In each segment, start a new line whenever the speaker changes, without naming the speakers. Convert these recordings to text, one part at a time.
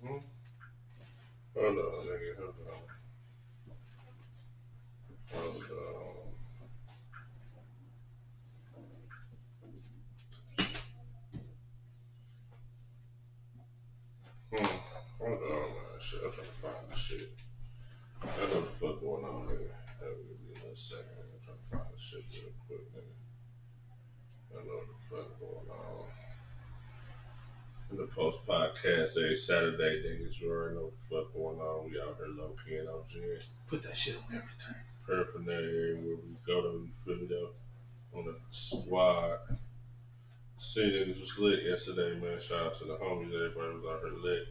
Mm-hmm. Hold on, nigga. Hold on. Hold on, man. Shit, I'm trying to find this shit. I know the fuck going on, nigga. That'll give me a little second. I'm trying to find this shit real quick, nigga. I know what the fuck going on. In the post podcast every Saturday, niggas, you already know what the fuck going on. We out here low key and OG.
Put that shit on everything.
Paraphernalia everywhere we go though, you feel me though? On the squad. See niggas was lit yesterday, man. Shout out to the homies, everybody was out here lit.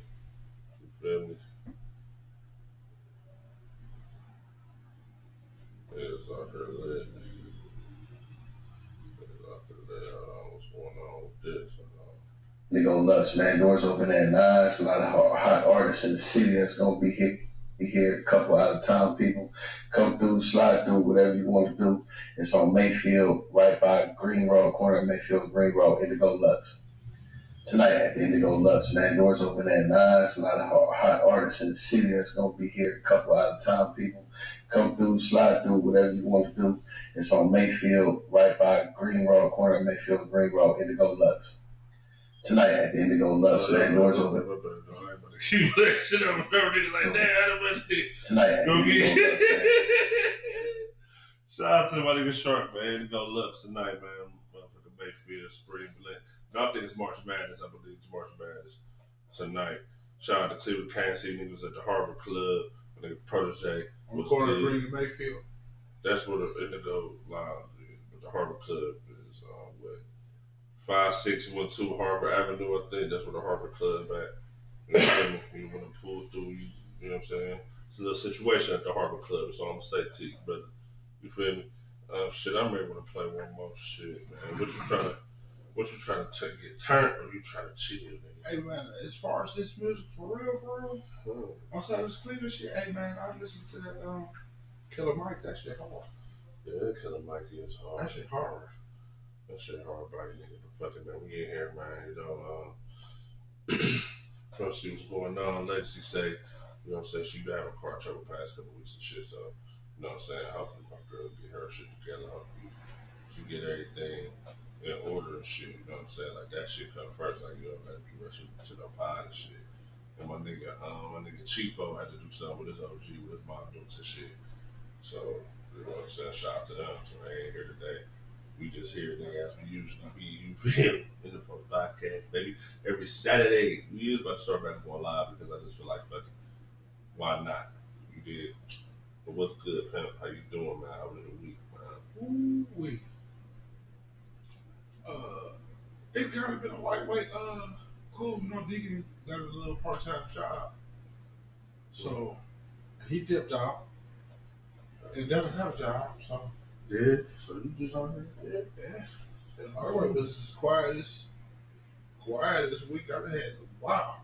You feel me? It was out here lit. Hold on, what's going on with this?
Nigga Lux, man. Doors open at 9. It's a lot of hot artists in the city that's gonna be here. A couple out of town people come through, slide through, whatever you want to do. It's on Mayfield, right by Green Road, corner of Mayfield and Green Road, Indigo Lux. Tonight at the Indigo Lux, man. Doors open at 9. It's a lot of hot artists in the city that's gonna be here. A couple out of town people come through, slide through, whatever you want to do. It's on Mayfield, right by Green Road, corner of Mayfield and Green Road, Indigo Lux. Tonight at the Indigo Lux, man. Doors open.
Keep that shit up, niggas like that.
Tonight at the Indigo Lux.
Shout out to my nigga Shark, man. Indigo Lux tonight, man. Motherfucking Mayfield, Spring, Blend. No, I think it's March Madness. I believe it's March Madness tonight. Shout out to Cleveland, Kansas City niggas at the Harvard Club. My nigga Protege.
On the corner of Green and Mayfield.
That's where the Indigo Lounge is. The Harvard Club is what? 5612 Harbor Avenue, I think. That's where the Harbor Club at. You know what I mean? You want to pull through, you know what I'm saying? It's a little situation at the Harbor Club, so I'm going to say to you, brother. You feel me? Shit, I'm ready to play one more shit, man. What you trying to get turned, or you trying to chill, nigga?
Hey, man, as far as this music, for real, outside of this Cleveland shit, hey, man, I listen to that Killer Mike, that shit hard.
Yeah, Killer Mike is hard.
That shit hard.
That shit hard, bro. Nigga, the fucking man, we in here, man. You know, let's see what's going on. Legacy say, you know what I'm saying, she been having car trouble past couple weeks and shit, so, you know what I'm saying, hopefully my girl get her shit together, hopefully she get everything in order and shit, you know what I'm saying, like that shit come first, like, you know, let me rush to the pod and shit. And my nigga Chiefo had to do something with his OG, with his mom doing some shit. So, you know what I'm saying, shout out to them, so they ain't here today. We just here, nigga, as we usually be, you feel, in the post podcast, baby. Every Saturday, we usually about to start back going live because I just feel like fucking, why not? You did. But what's good, Pimp? How you doing, man? How was the week, man?
Ooh-wee. It kind of been a lightweight, cool, you know, Deacon got a little part-time job. So, he dipped out and doesn't have a job, so.
Yeah, so you just on here?
Yeah. And my work was as quiet this week I've had. Wow.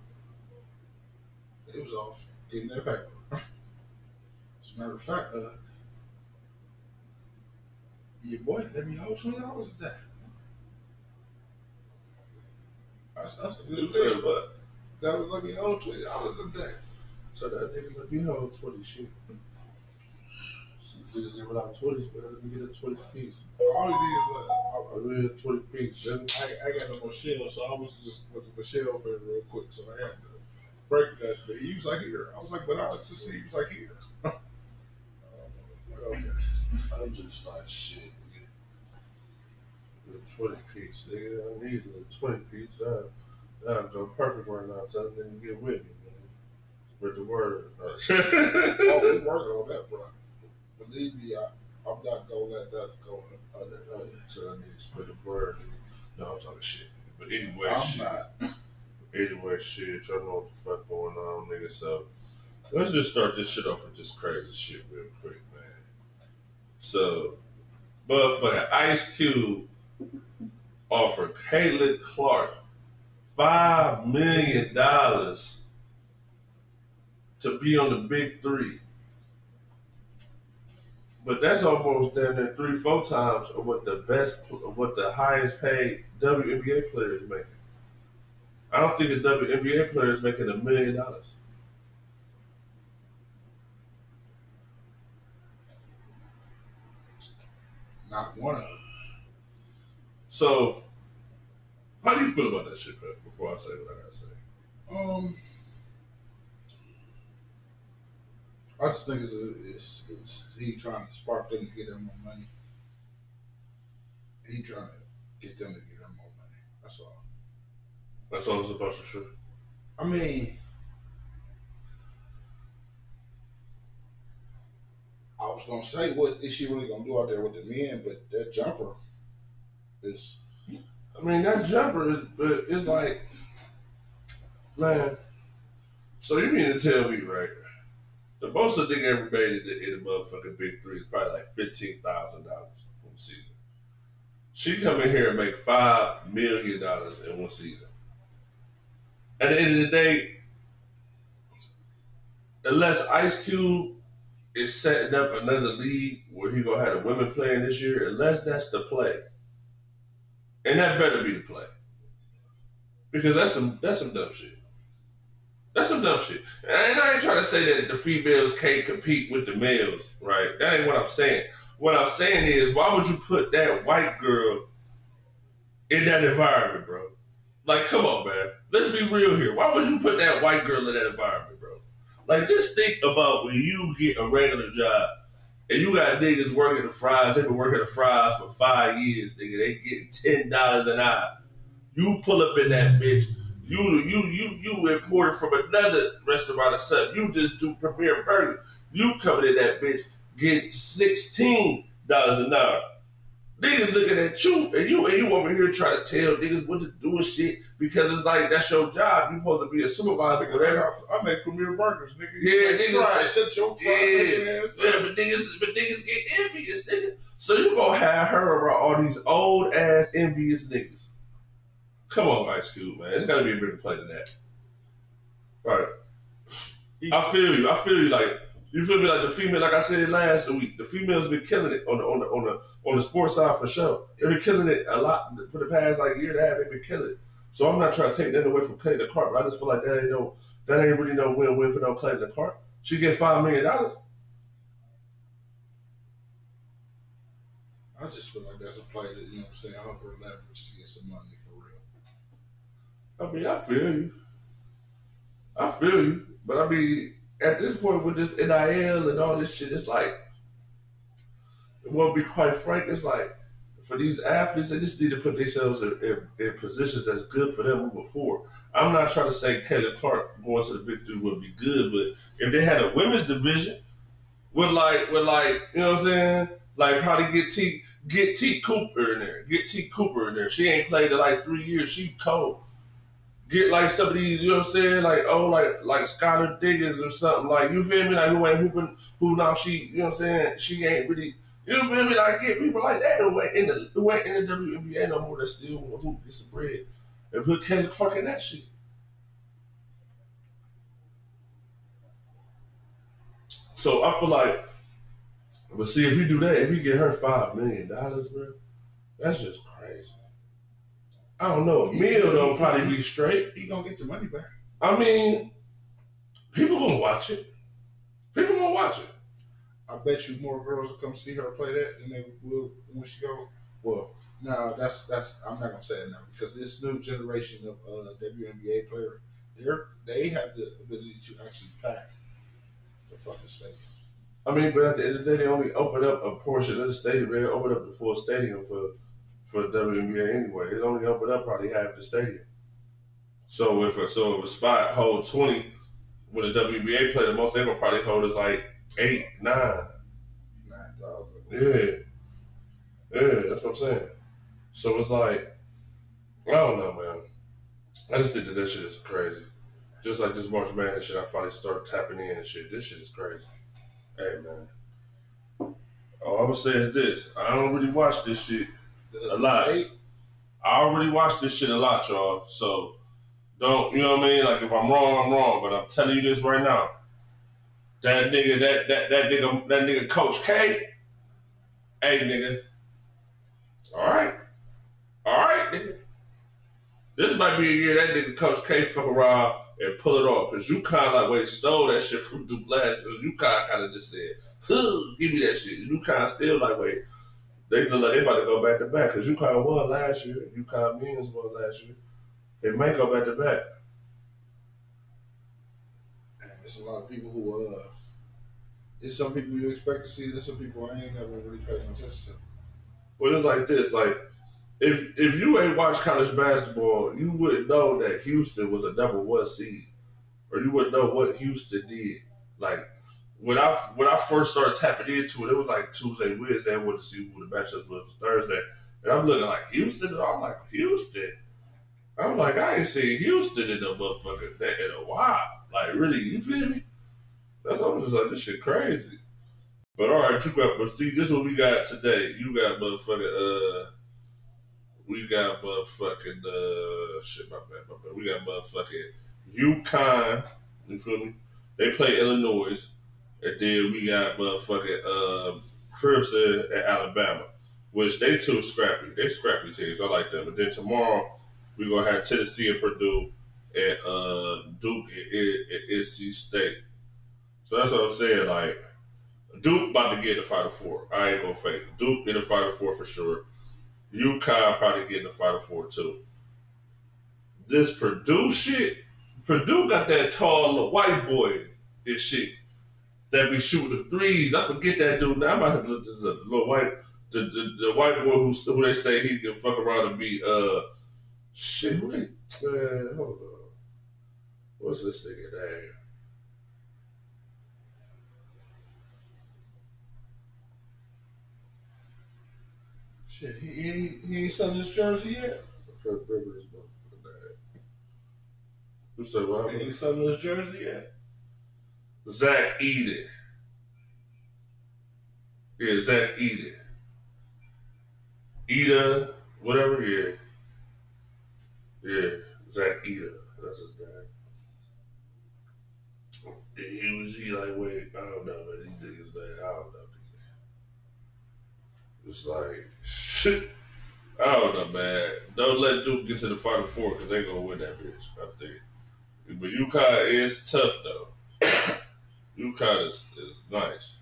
It was off getting that paper. As a matter of fact, your boy let me hold $20 a day. That's a good thing.
But
that was let me hold $20 a day.
So that nigga let me hold 20 shit. We just give it out 20s, man. Let me get a 20 piece.
All he did was
I need a 20 piece.
I got no more shell, so I was just looking for shell for it real quick. So I had to break that. But he was like here. I was like, but I was just see he was like here. Okay.
I'm just like shit, nigga. The 20 piece, nigga. I need a 20 piece. That'll go perfect right now. Tell them to get with me, man. Spread the word.
Oh, we working on that, bro. Believe me, I'm not gonna let that go
until I need to spread the word. Nigga. No, I'm talking shit. Nigga. But anyway,
I'm
shit.
not.
Anyway, shit. Y'all know what the fuck going on, nigga. So let's just start this shit off with this crazy shit real quick, man. So, motherfucking Ice Cube offered Catlin Clark $5 million to be on the Big Three. But that's almost damn near 3-4 times of what the highest paid WNBA player is making. I don't think a WNBA player is making $1 million.
Not one of them.
So, how do you feel about that shit, Pat, before I say what I gotta say?
I just think it's he trying to spark them to get them more money. He trying to get them to get them more money. That's all.
That's all it's about for sure.
I mean, I was gonna say, what is she really gonna do out there with the men? But that jumper is.
I mean, that jumper is like, man. So you mean to tell me, right? The most a nigga ever made in the motherfucking Big Three is probably like $15,000 from the season. She come in here and make $5 million in one season. At the end of the day, unless Ice Cube is setting up another league where he gonna have the women playing this year, unless that's the play, and that better be the play, because that's some dumb shit. That's some dumb shit. And I ain't trying to say that the females can't compete with the males, right? That ain't what I'm saying. What I'm saying is, why would you put that white girl in that environment, bro? Like, come on, man. Let's be real here. Why would you put that white girl in that environment, bro? Like, just think about when you get a regular job and you got niggas working the fries. They've been working the fries for 5 years, nigga. They getting $10 an hour. You pull up in that bitch. You imported from another restaurant or something. You just do Premier Burger. You coming in that bitch, get $16 an hour. Niggas looking at you and you over here trying to tell niggas what to do and shit, because it's like that's your job. You supposed to be a supervisor, whatever.
I make Premier Burgers, nigga.
Yeah, niggas.
Shut your
ass up. But niggas get envious, nigga. So you gonna have her around all these old ass envious niggas. Come on, Ice Cube, man. It's gotta be a bigger play than that. Right. I feel you. Like, you feel me? Like the female, like I said last week, the females been killing it on the sports side for sure. They've been killing it a lot for the past like year and a half. They've been killing it. So I'm not trying to take that away from Catlin Clark, but I just feel like that ain't really no win-win for no Catlin Clark. She get $5 million.
I just feel like that's a play that, you know what I'm saying, help her leverage to get some money for real.
I mean, I feel you. But I mean, at this point with this NIL and all this shit, it's like, well, to be quite frank, it's like, for these athletes, they just need to put themselves in positions that's good for them moving forward. I'm not trying to say Catlin Clark going to the Big Three would be good, but if they had a women's division with like, you know what I'm saying? Like probably get T Cooper in there. Get T Cooper in there. She ain't played in like 3 years. She cold. Get like some of these, you know what I'm saying? Like, like Skylar Diggins or something. Like, you feel me? Like, who ain't hooping, who now she, you know what I'm saying? She ain't really, you feel me? Like, get people like that who ain't in the WNBA no more that still want to hoop, get some bread. And put Catlin Clark in that shit. So I feel like, but see, if you do that, if you get her $5 million, bro, that's just crazy. I don't know. A meal though probably be straight.
He gonna get the money back.
I mean, people gonna watch it.
I bet you more girls will come see her play that than they will when she go. Well, no, that's I'm not gonna say it now, because this new generation of WNBA players, they have the ability to actually pack the fucking stadium.
I mean, but at the end of the day, they only open up a portion of the stadium. They open up the full stadium for WNBA anyway. It's only open up probably half the stadium. So if a spot hold 20, when a WNBA play, the most they gonna probably hold is like 8, 9.
9,000.
Yeah, that's what I'm saying. So it's like, I don't know, man. I just think that shit is crazy. Just like this March Madness shit, I finally start tapping in and shit. This shit is crazy. Hey, man. All I'm gonna say is this: I don't really watch this shit a lot. I already watch this shit a lot, y'all. So don't, you know what I mean? Like, if I'm wrong, I'm wrong. But I'm telling you this right now. That nigga Coach K. Hey, nigga. All right, nigga. This might be a year that nigga Coach K fuck around and pull it off. Because UConn stole that shit from Duke last year. UConn kind of just said, give me that shit. UConn still they look like they about to go back to back. Because UConn won last year. UConn men's won last year. They may go back to back.
There's a lot of people who, there's some people you expect to see, there's some people I ain't never really paid no attention to.
Well, it's like this, if you ain't watched college basketball, you wouldn't know that Houston was a number 1 seed, or you wouldn't know what Houston did. Like when I first started tapping into it, it was like Tuesday, Wednesday. I wanted to see who the matchups was Thursday, and I'm looking like Houston, and I'm like Houston. I'm like I ain't seen Houston in no motherfucker in a while. Like really, you feel me? That's why I'm just like this shit crazy. But all right, but see, this is what we got today. You got motherfucking we got motherfucking shit, my bad. We got motherfucking UConn, you feel me? They play Illinois, and then we got motherfucking Crimson at Alabama, which they too scrappy. They scrappy teams. I like them. But then tomorrow we gonna have Tennessee and Purdue and Duke and NC State. So that's what I'm saying. Like Duke about to get in the Final Four. I ain't gonna fake it. Duke in the Final Four for sure. UConn probably get in the Final Four too. This Purdue shit, Purdue got that tall little white boy and shit that be shooting the threes. I forget that dude now. I might have looked at the little white, the white boy who they say he can fuck around and be shit. Who they hold on. What's this nigga name?
Shit, he ain't selling his jersey yet.
I can't remember his name. Who said what?
He ain't selling his jersey yet.
Zach Eden. Yeah, Zach Eden. Eda, whatever, yeah. Yeah, Zach Eda. That's his name. He like, wait, I don't know, man. These niggas, man, I don't know. It's like, shit. I don't know, man. Don't let Duke get to the Final Four because they gonna win that bitch, I think. But UConn is tough, though. UConn is nice.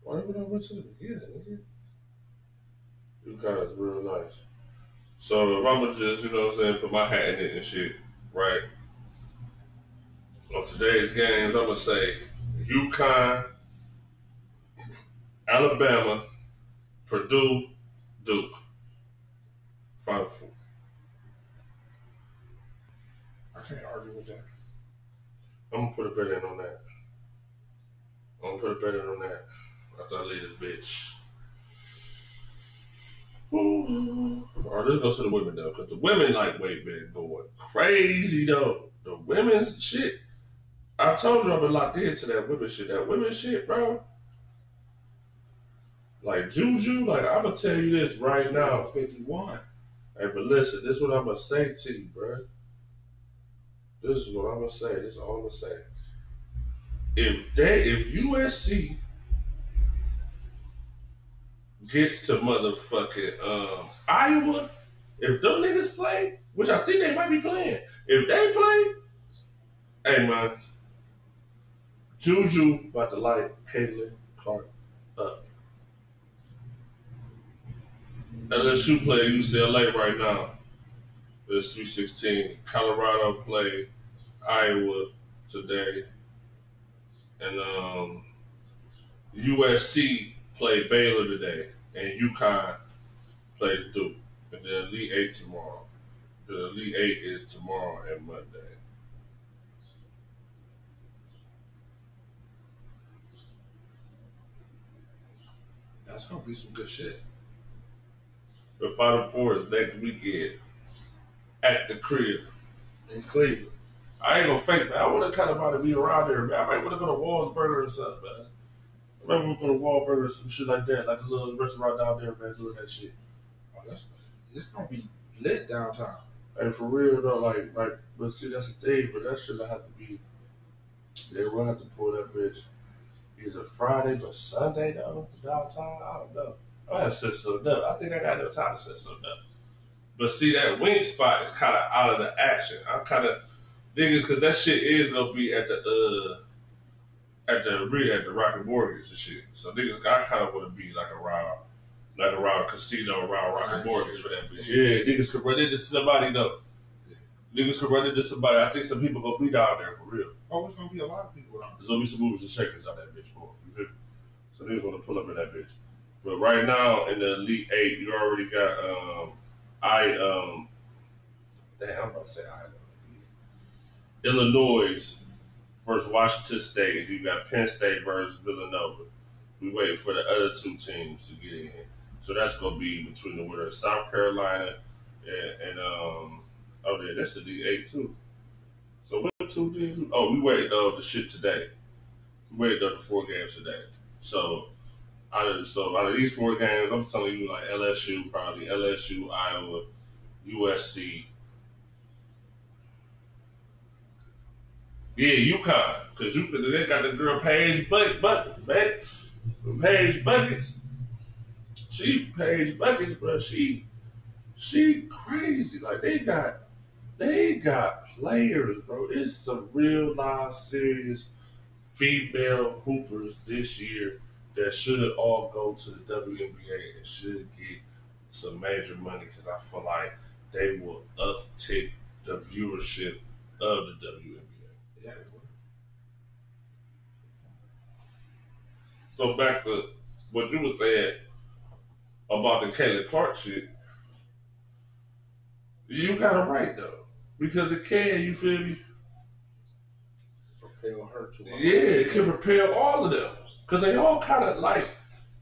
Why would I went to the beginning, nigga? UConn is real nice. So if I'm gonna just, you know what I'm saying, put my hat in it and shit, right? On today's games, I'm gonna say UConn, Alabama, Purdue, Duke. Final Four.
I can't argue with that.
I'm gonna put a bet in on that. After I leave this bitch. Alright, let's go to the women though, because the women lightweight been going crazy though. The women's shit. I told you I've been locked into that women shit. That women shit, bro. Like Juju, like I'm gonna tell you this right now.
51.
Hey, but listen, this is what I'm gonna say to you, bro. This is what I'm gonna say. This is all I'm gonna say. If USC gets to motherfucking Iowa, if them niggas play, which I think they might be playing, if they play, hey man, Juju about to light Catlin Clark up. LSU play UCLA right now. It's Sweet 16. Colorado play Iowa today. And USC play Baylor today. And UConn plays Duke. And the Elite 8 tomorrow. The Elite 8 is tomorrow and Monday.
That's gonna be some good shit.
The Final Four is next weekend at the crib
in Cleveland.
I ain't gonna fake, man. I would have kind of about to be around there, man. I might want to go to Wahlburger or something, man. I might want to go to Wahlburger or some shit like that, like a little restaurant down there, man, doing that shit.
Oh, it's gonna be lit downtown.
And for real though, like, but see, that's the thing, but that shit have to be. They will have to pull that bitch. Either Friday, but Sunday though, downtown. I don't know. I gotta set something up. I think I got no time to set something up. But see, that wing spot is kind of out of the action. I'm kind of niggas because that shit is gonna be at the arena at the Rocket Mortgage and shit. So niggas, I kind of want to be like around casino, around Rocket Mortgage for that bitch. Yeah, niggas could run into somebody though. Niggas could run into somebody. I think some people gonna be down there for real.
Oh, it's gonna be a lot of people down there.
There's gonna be some movers and shakers on that bitch for. So niggas want to pull up in that bitch. But right now in the Elite Eight, you already got damn, I'm about to say Illinois versus Washington State, and you got Penn State versus Villanova. We waiting for the other two teams to get in. So that's gonna be between the winner of South Carolina and oh yeah, that's the Elite Eight too. So what two teams? Oh, we waited on the shit today. We waited on the 4 games today. So out of these 4 games, I'm telling you like LSU, probably LSU, Iowa, USC. Yeah, UConn, because they got the girl Paige Bucket, man. Paige Buckets. Paige Buckets, bro. She crazy. Like they got players, bro. It's some real live serious female hoopers this year that should all go to the WNBA and should get some major money because I feel like they will uptick the viewership of the WNBA.
Yeah, they will.
So back to what you were saying about the Catlin Clark shit, you kind of right though, because it can, you feel me?
Propel her to
Yeah, it can propel all of them. Because they all kind of like,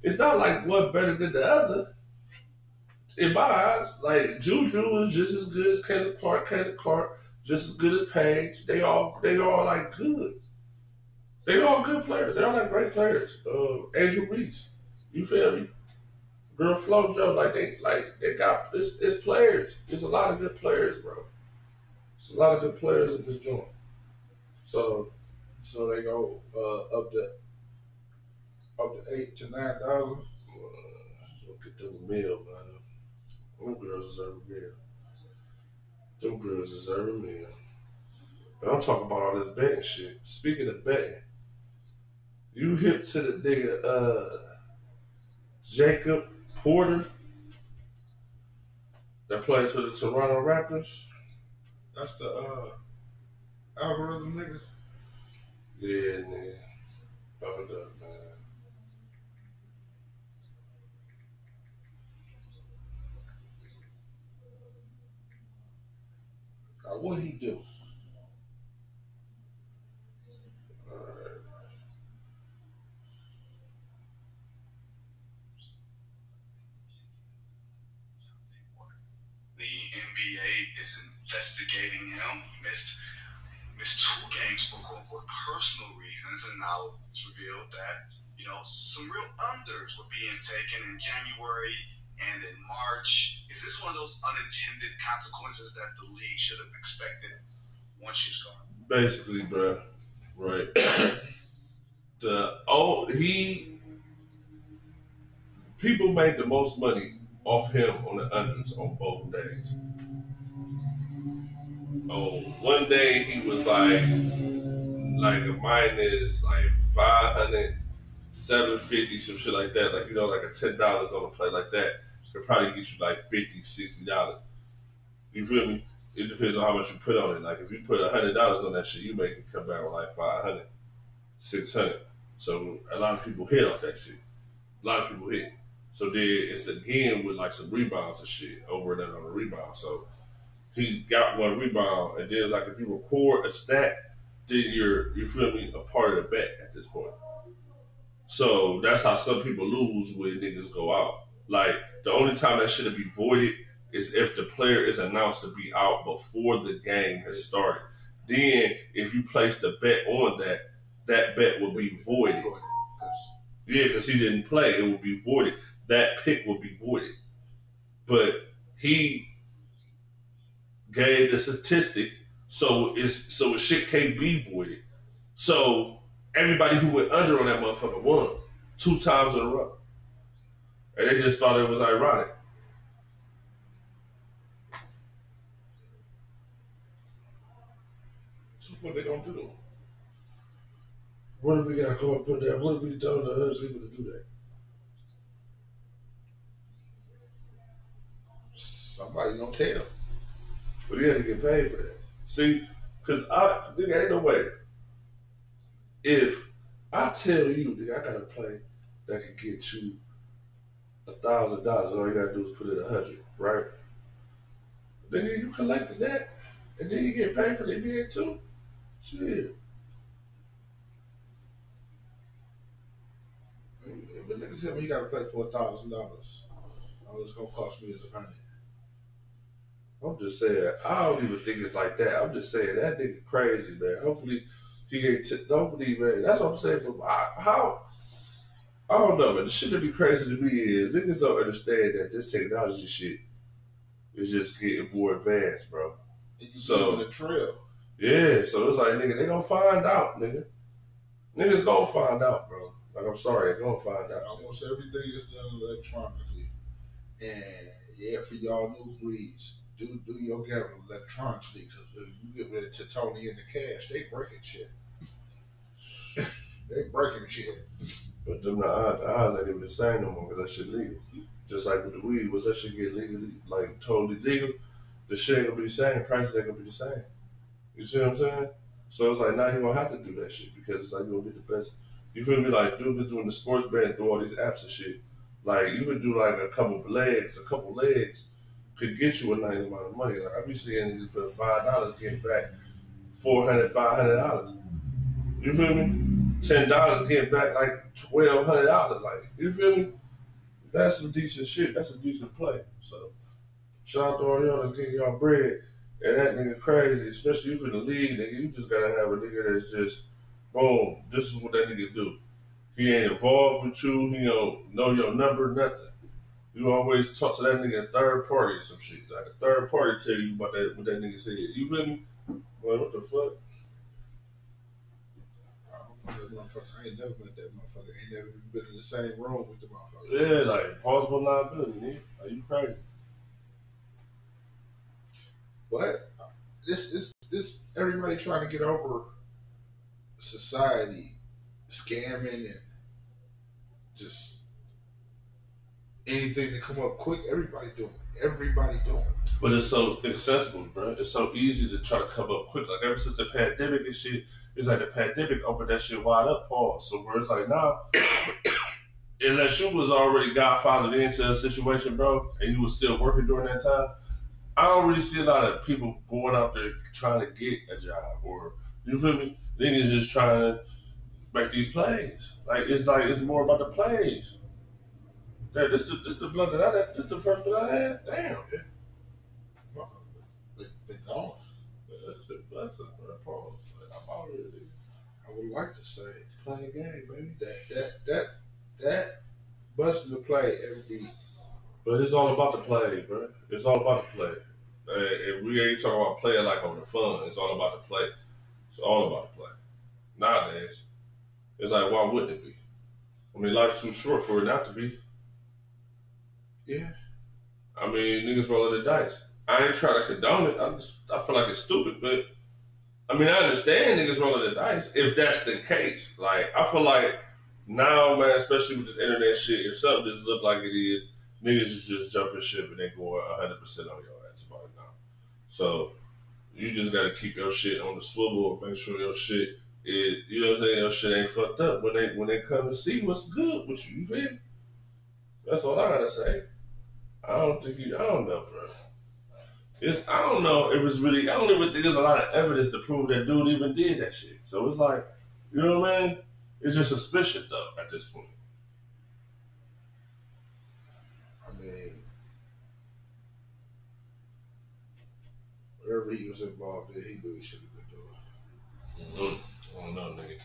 it's not like one better than the other. In my eyes, like Juju is just as good as Catlin Clark, just as good as Paige. They all like good. They all good players. They all like great players. Angel Reese, you feel me? Girl Flojo, they got it's players. There's a lot of good players, bro. It's a lot of good players in this joint. So
they go up to 8,000 to 9,000.
Look at them meal, man. Them girls deserve a meal. Them girls deserve a meal. But I'm talking about all this betting shit. Speaking of betting, you hip to the nigga Jacob Porter that plays for the Toronto Raptors?
That's the algorithm nigga.
Yeah, nigga. Hold up, man.
What he do?
The NBA is investigating him. He missed 2 games for quote-unquote personal reasons, and now it's revealed that, some real unders were being taken in January and in March. Is this one of those unintended consequences that the league should have expected once she's gone?
Basically, bro. Right. People made the most money off him on the unders on both days. One day he was like a minus like 500, 750, some shit like that. Like, like a $10 on a play like that could probably get you like $50, $60. You feel me? It depends on how much you put on it. Like if you put $100 on that shit, you make it come back with like 500, 600. So a lot of people hit off that shit. A lot of people hit. So then it's again with like some rebounds and shit over and then on the rebound. So he got 1 rebound, and then it's like if you record a stat, then you feel me, a part of the bet at this point. So that's how some people lose when niggas go out. Like the only time that should be voided is if the player is announced to be out before the game has started. Then if you place the bet on that bet will be voided. Yeah, because he didn't play, it will be voided. That pick will be voided. But he gave the statistic, so shit can't be voided. So everybody who went under on that motherfucker won 2 times in a row. And they just thought it was ironic.
So what they gonna do?
What if we got to come up and put that? What if we told the other people to do that?
Somebody gonna tell.
But he had to get paid for that. See, because nigga, ain't no way. If I tell you, nigga, I got a play that can get you $1,000, all you gotta do is put in 100, right? Then you collected that, and then you get paid for the NBA too. Shit.
If a nigga tell me you gotta play for $1,000, all it's gonna cost me is $100.
I'm just saying, I don't even think it's like that. I'm just saying that nigga crazy, man. Hopefully he ain't. Hopefully, man. That's what I'm saying. But how? I don't know, man. The shit that be crazy to me is niggas don't understand that this technology shit is just getting more advanced, bro.
And you so the trail.
Yeah, so it's like, nigga, they gonna find out, nigga. Niggas gonna find out, bro. Like, I'm sorry, they gonna find out.
Almost everything is done electronically. And yeah, for y'all new breeds, do your gambling electronically, because if you get ready to Tony in the cash, they breaking shit. They breaking shit.
But them the odds ain't even the same no more, because that shit legal. Just like with the weed, once that shit get legally, like totally legal, the shit ain't gonna be the same, prices ain't gonna be the same. You see what I'm saying? So it's like now you gonna have to do that shit, because it's like you gonna get the best. You feel me? Like dude is doing the sports betting through all these apps and shit. Like you could do like a couple legs could get you a nice amount of money. Like I be seeing niggas put $5 getting back $500. You feel me? $10 getting back like $1,200. Like you feel me? That's some decent shit. That's a decent play. So shout out to all y'all that's getting y'all bread. And that nigga crazy, especially you for the league, nigga. You just gotta have a nigga that's just, boom, this is what that nigga do. He ain't involved with you. He don't know your number, nothing. You always talk to that nigga third party or some shit. Like a third party tell you about that what that nigga said. You feel me? Well, what the fuck?
I don't know that motherfucker. I ain't never met that motherfucker. I ain't never even been in the same room with the motherfucker.
Yeah, like plausible liability, nigga. Are you crazy?
But this everybody trying to get over society scamming and just anything to come up quick. Everybody doing it.
But it's so accessible, bro. It's so easy to try to come up quick. Like ever since the pandemic and shit, it's like the pandemic opened that shit wide up, pause. So where it's like now, unless you was already godfathered into a situation, bro, and you was still working during that time, I don't really see a lot of people going out there trying to get a job, or you feel me? Niggas just trying to make these plays. Like it's more about the plays. That this the blood that I had. This the first blood I had. Damn.
Yeah. They gone.
That's a pause. I'm out here.
I would like to say
Play a game, baby.
That busting the play every.
But it's all about the play, bro. It's all about the play. And we ain't talking about playing like on the fun. It's all about the play. It's all about the play. Nowadays, it's like, why wouldn't it be? I mean, life's too short for it not to be.
Yeah.
I mean, niggas rolling the dice. I ain't trying to condone it. I feel like it's stupid, but I mean, I understand niggas rolling the dice if that's the case. Like, I feel like now, man, especially with this internet shit, if something just look like it is, niggas is just jumping ship and they going 100% on your ass about it now. So you just gotta keep your shit on the swivel and make sure your shit is, you know what I'm saying, your shit ain't fucked up when they come to see what's good with you. You feel me? That's all I gotta say. I don't know, bro. I don't know if it's really, I don't even think there's a lot of evidence to prove that dude even did that shit. So it's like, you know what I mean? It's just suspicious though at this point.
I mean, whatever he was involved in, he knew he should have been doing.
I don't know, nigga.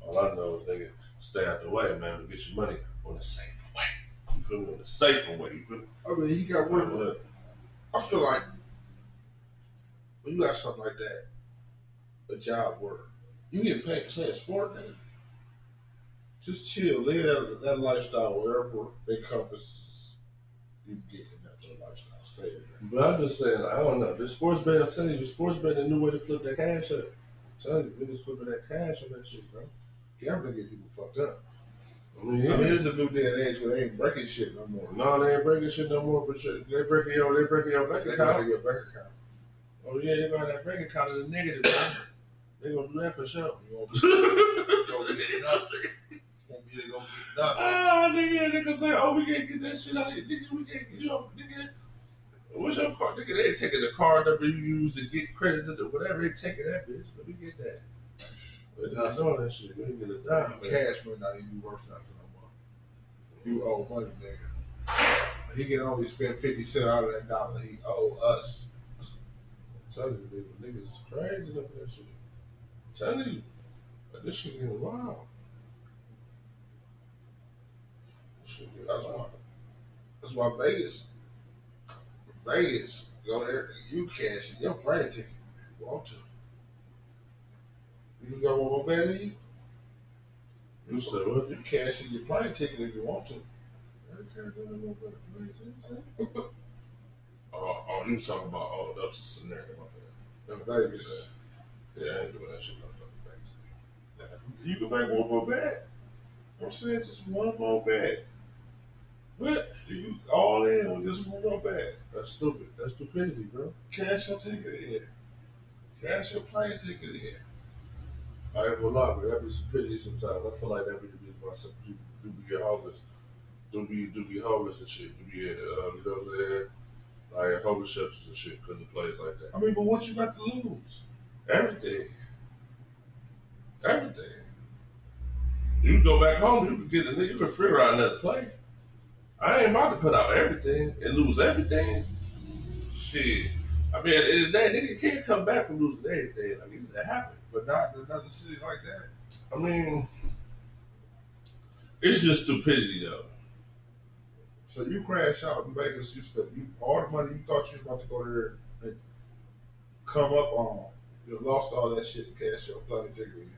All I know is, nigga, stay out the way, man, to get your money on the safer way. You feel me? On the safer way. You feel me?
I mean, he got work. I feel like when you got something like that, a job work, you get paid to play a sport, nigga. Just chill, live that lifestyle wherever it encompasses you can get in that lifestyle. Stay in there.
But I'm just saying, I don't know. This sports betting, I'm telling you, sports betting a new way to flip that cash up. I'm telling you, niggas flipping that cash on that shit, bro.
Gambling get people fucked up.
I mean,
it's a new day and age where they ain't breaking shit no more.
No, they ain't breaking shit no more, but they breaking your bank account.
Your bank account.
Oh yeah, they got that bank account as a negative, man. They gonna do that for sure.
You won't get nothing. Won't be there, gonna get nothing.
Ah, nigga, they say, oh, we can't get that shit out of here. Nigga, we can't get, nigga. What's your card? Nigga, they ain't taking the card number you use to get credits or whatever. They taking that bitch. Let me get that. They're not doing that shit. We ain't get a dime.
Cash may not even be worth nothing no more. You owe money, nigga. He can only spend 50 cents out of that dollar. He owe us.
I'm telling you, niggas is crazy looking at that shit. I'm telling you. But this shit getting wild.
That's why Vegas, go there, you cash in your plane ticket if you want to. You got one more bet in you?
You said what?
You cash in your plane ticket if you want to.
Oh, you talking about the upset scenario
In Vegas.
Yeah, I ain't doing that shit no fucking Vegas.
You can make one more bet. You know what I'm saying? Just one more bet.
What?
You all in with this one more bet.
That's stupid. That's stupidity, bro.
Cash your ticket in. Cash your plane ticket in.
I ain't gonna lie, but that be stupidity sometimes. I feel like that be the reason why some people do be homeless. Do be homeless and shit. Do be, you know what I'm saying? Like homeless shelters and shit because of plays like that.
I mean, but what you got to lose?
Everything. You can go back home, you can figure out another play. I ain't about to put out everything and lose everything. Shit. I mean, at the end of the day, nigga can't come back from losing everything. Like, it happened.
But not in another city like that.
I mean, it's just stupidity, though.
So you crash out in Vegas, you spent all the money you thought you was about to go there and come up on. You lost all that shit and cash your plane ticket in.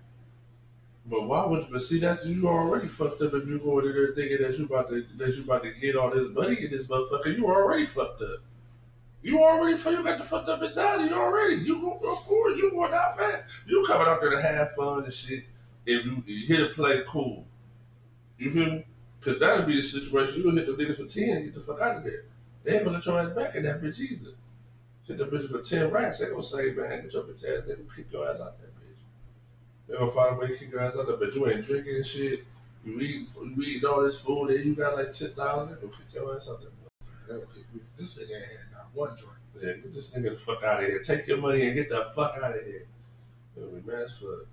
But why would? But see, that's you already fucked up if you go in there thinking that you about to get all this money in this motherfucker. You already fucked up. You got the fucked up mentality already. Of course you going out fast. You coming out there to have fun and shit. If you hit a play, cool. You feel me? Cause that'll be the situation. You'll hit the niggas for 10 and get the fuck out of there. They ain't gonna let your ass back in that bitch either. Hit the bitch for 10 racks. They gonna say, man, get your bitch ass. They gonna kick your ass out that bitch. They gonna find a way to kick your ass out that bitch. You ain't drinking and shit. You eating all this food and you got like 10,000. They gonna kick your ass out that bitch.
This nigga ain't had not one drink.
Yeah, get this nigga the fuck out of here. Take your money and get the fuck out of here. It'll be mad as fuck.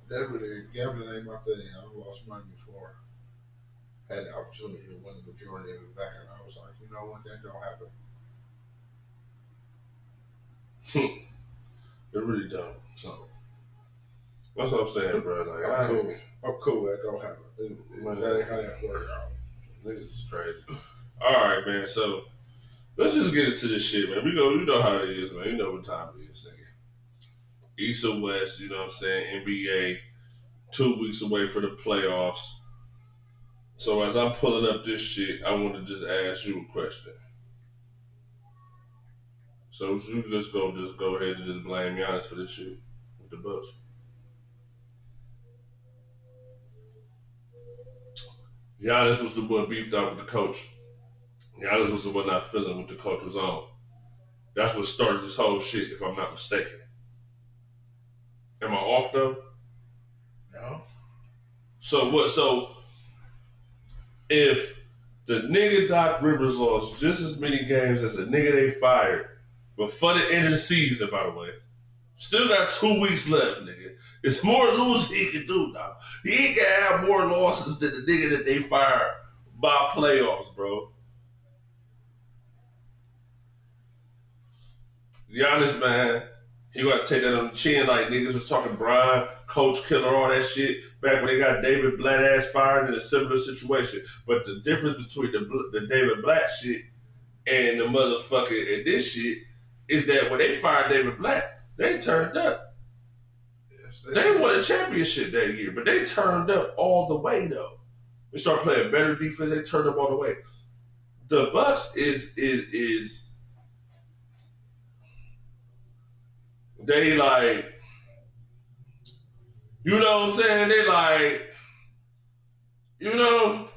That really, gambling ain't my thing. I've lost money before. Had the opportunity to win the majority of it back, and I was like, you know what, that don't happen.
It really don't.
So
that's what I'm saying, bro. Like,
I'm cool. That don't happen. That ain't how that work out.
Niggas is crazy. All right, man. So let's just get into this shit, man. You know how it is, man. You know what time it is, nigga. East or West, you know what I'm saying? NBA, 2 weeks away for the playoffs. So as I'm pulling up this shit, I want to just ask you a question. So you just go ahead and just blame Giannis for this shit with the Bucks. Giannis was the one beefed out with the coach. Giannis was the one not feeling what the coach was on. That's what started this whole shit, if I'm not mistaken. Am I off though?
No.
So what? So if the nigga Doc Rivers lost just as many games as the nigga they fired before the end of the season, by the way, still got 2 weeks left, nigga. It's more losing he can do now. He can have more losses than the nigga that they fired by playoffs, bro. Giannis, man, he got to take that on the chin like niggas was talking Brian, Coach Killer, all that shit back when they got David Blatt ass fired in a similar situation. But the difference between the David Blatt shit and the motherfucker and this shit is that when they fired David Blatt, they turned up. Yes, they won a championship that year, but they turned up all the way though. They start playing better defense. They turn the ball away. The Bucks is they like, you know what I'm saying? They like, you know,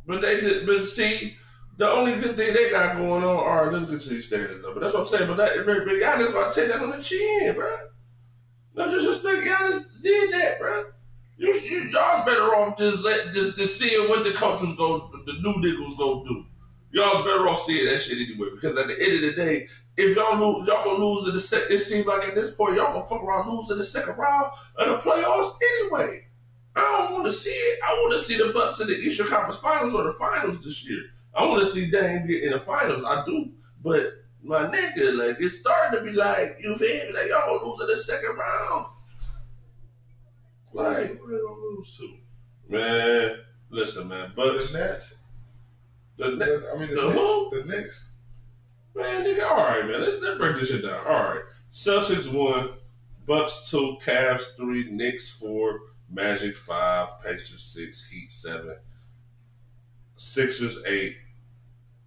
but they did. But see, the only good thing they got going on, all right, let's get to these standards though. But that's what I'm saying. But Giannis gonna take that on the chin, bro. No disrespect, Giannis did that, bro. Y'all better off just seeing what the coaches the new niggas go do. Y'all better off seeing that shit anyway. Because at the end of the day, if y'all lose, y'all gonna lose in the second. It seems like at this point, y'all gonna fuck around lose in the second round of the playoffs anyway. I don't want to see it. I want to see the Bucks in the Eastern Conference Finals or the Finals this year. I want to see Dame get in the Finals. I do, but my nigga, like it's starting to be like you feel me? Like y'all gonna lose in the second round. Like
who they gonna lose to?
Man, listen, man, Bucks.
The Nets.
The
Knicks.
Man, nigga, all right, man. Let's break this shit down. All right, Celtics 1, Bucks 2, Cavs 3, Knicks 4, Magic 5, Pacers 6, Heat 7, Sixers 8,